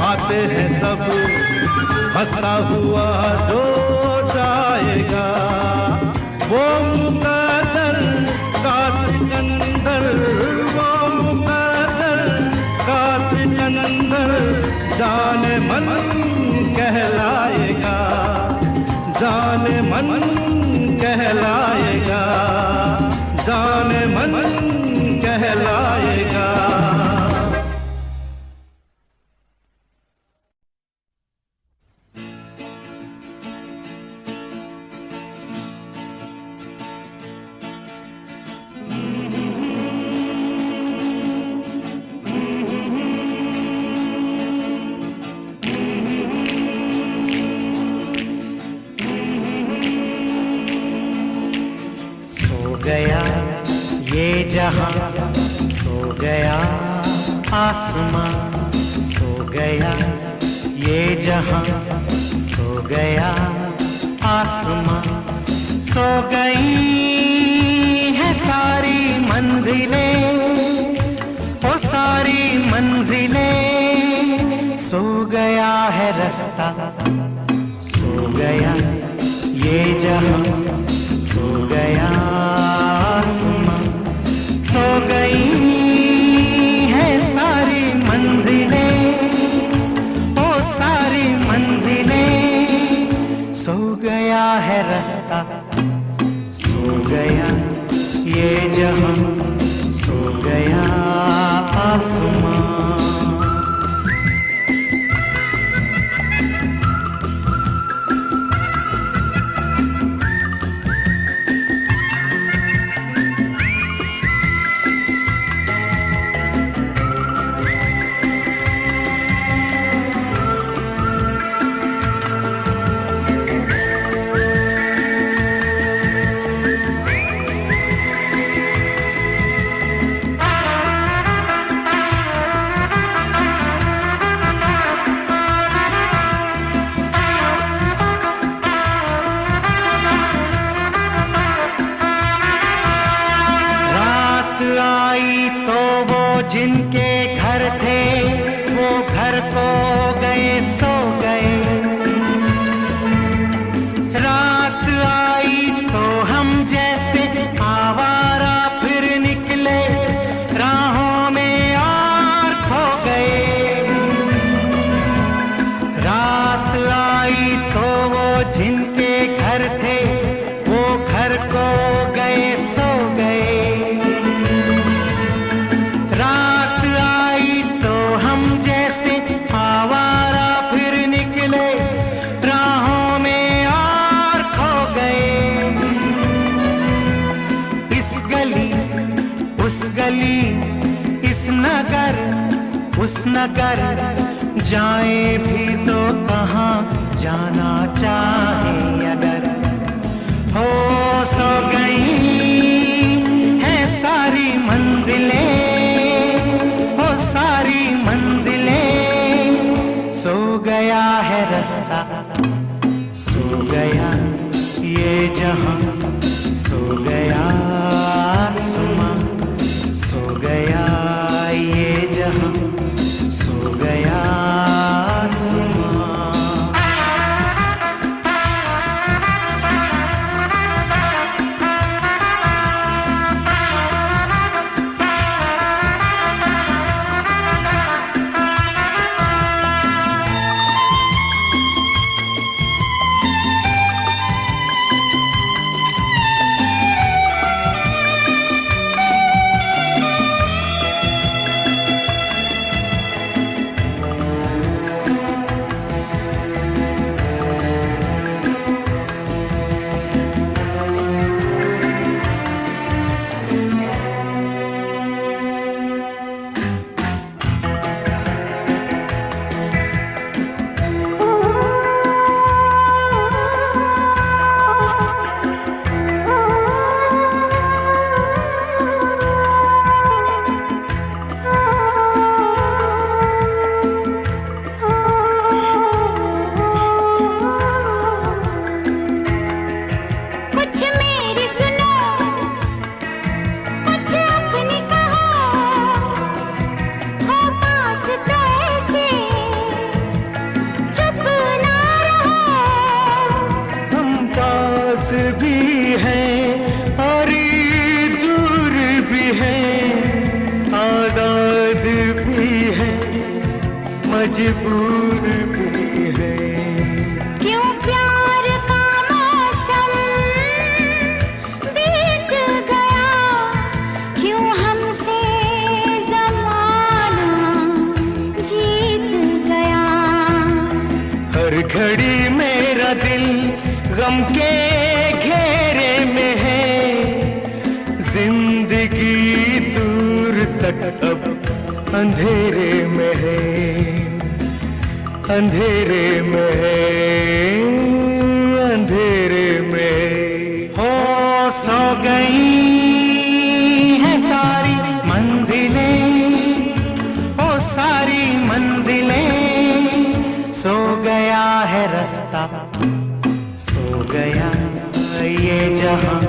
आते हैं सब हंसता हुआ जो जाएगा। वो मुक़द्दर का सिकंदर, वो मुक़द्दर का सिकंदर जाने मन कहलाएगा। जाने मन कहलाएगा, जाने मन कहलाएगा। आसमां सो गया, ये जहां सो गया, आसमां सो गई है सारी मंजिलें, ओ सारी मंजिलें, सो गया है रास्ता, सो गया ये जहां, सो गया आसमां, सो गई है सारी मंजिलें, ओ सारी मंजिलें, सो गया है रास्ता, सो गया ये जहां, सो गया आसमां। आई तो वो जिनके घर थे, वो घर को गए सो गए, रात आई तो हम जैसे आवारा फिर निकले, राहों में और खो गए, रात आई तो वो जिनके घर थे, वो घर को गए सो गए, रात आई तो हम जैसे आवारा फिर निकले, राहों में और खो गए, इस गली उस गली, इस नगर उस नगर, जाए भी तो कहाँ जाना चाहे अगर, हो सो गई है सारी मंजिलें, सो गया है रास्ता, सो गया ये जहां, सो गया आसमां, सो गया ये जहां, सो गया आसमां। भी है और दूर भी है, आजाद भी है, मजबूर भी है, क्यों प्यार का मौसम बीत गया, क्यों हमसे ज़माना जीत गया, हर घड़ी मेरा दिल गम के घेरे में है, जिंदगी दूर तक अब अंधेरे में है, अंधेरे में है, अंधेरे में हो सो गई है सारी मंजिलें, ओ रास्ता। सो गया ये जहां,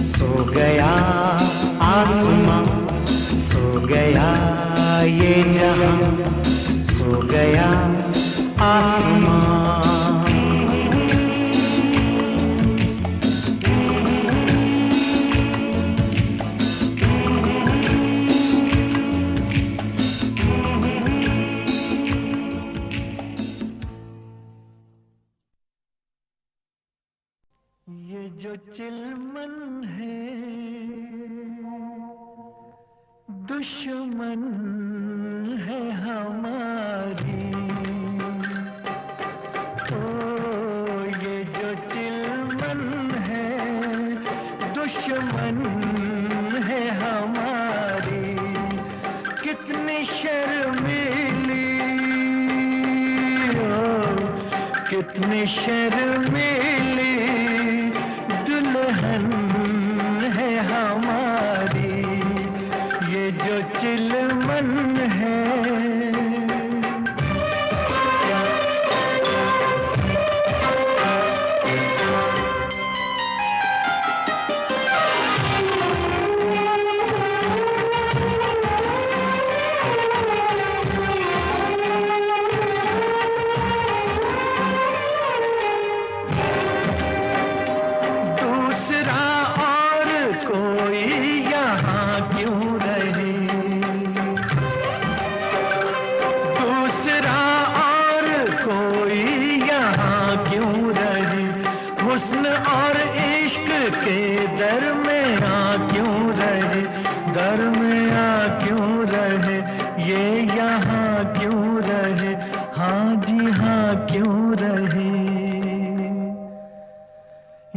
सो गया आसमां, सो गया ये जहां, सो गया आसमां। ये जो चिलमन है दुश्मन है हमारी। ओ ये जो चिलमन है दुश्मन है हमारी। कितनी शर्मीली, ओ कितनी शर्मीली दुल्हन है हमारी। ये जो चिलमन है। हुस्न और इश्क के दरमियां क्यों रहे, दरमियां क्यों रहे, ये यहाँ क्यों रहे, हाँ जी हाँ क्यों रहे।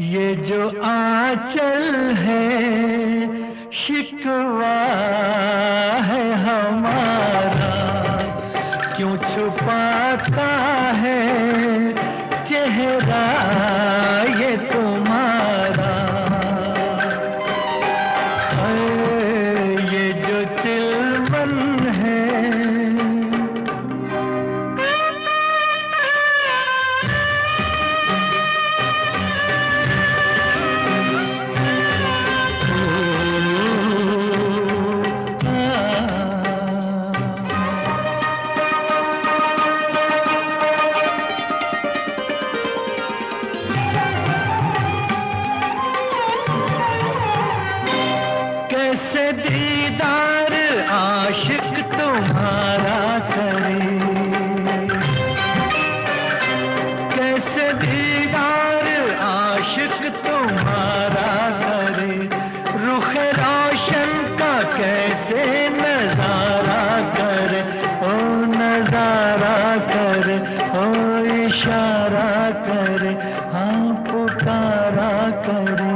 ये जो आंचल है शिकवा है हमारा, क्यों छुपाता है चेहरा ये तुम्हारा। ये जो चिलमन है। कैसे दीदार आशिक तुम्हारा करे, कैसे दीदार आशिक तुम्हारा करे। रुख रोशन का कैसे नजारा करे, ओ नजारा करे, ओ इशारा करे, हाँ पुकारा करे।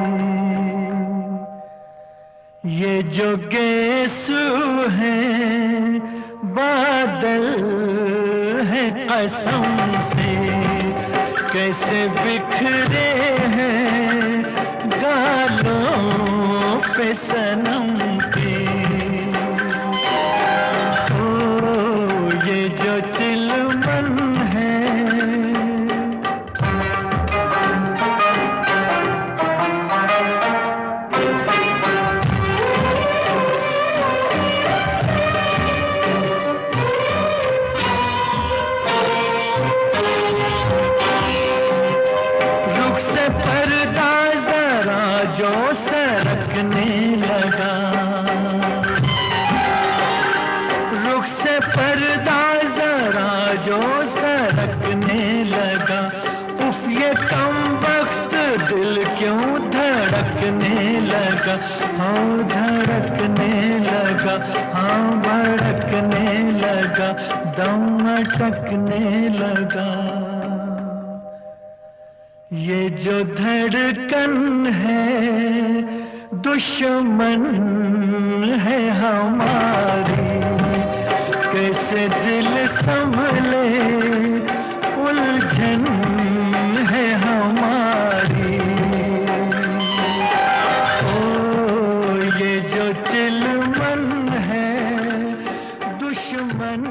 ये जो गेसू है बादल है कसम से, कैसे बिखरे हैं गालों पे सनम के। ओ ये जो चिलमन है। पर्दा जरा जो सरकने लगा, रुख से पर्दा जरा जो सरकने लगा। उफ ये कम वक्त दिल क्यों धड़कने लगा, हाँ धड़कने लगा, हाँ भड़कने लगा, दम अटकने लगा। ये जो धड़कन है दुश्मन है हमारी। कैसे दिल संभले उलझन है हमारी। ओ ये जो चिलमन है दुश्मन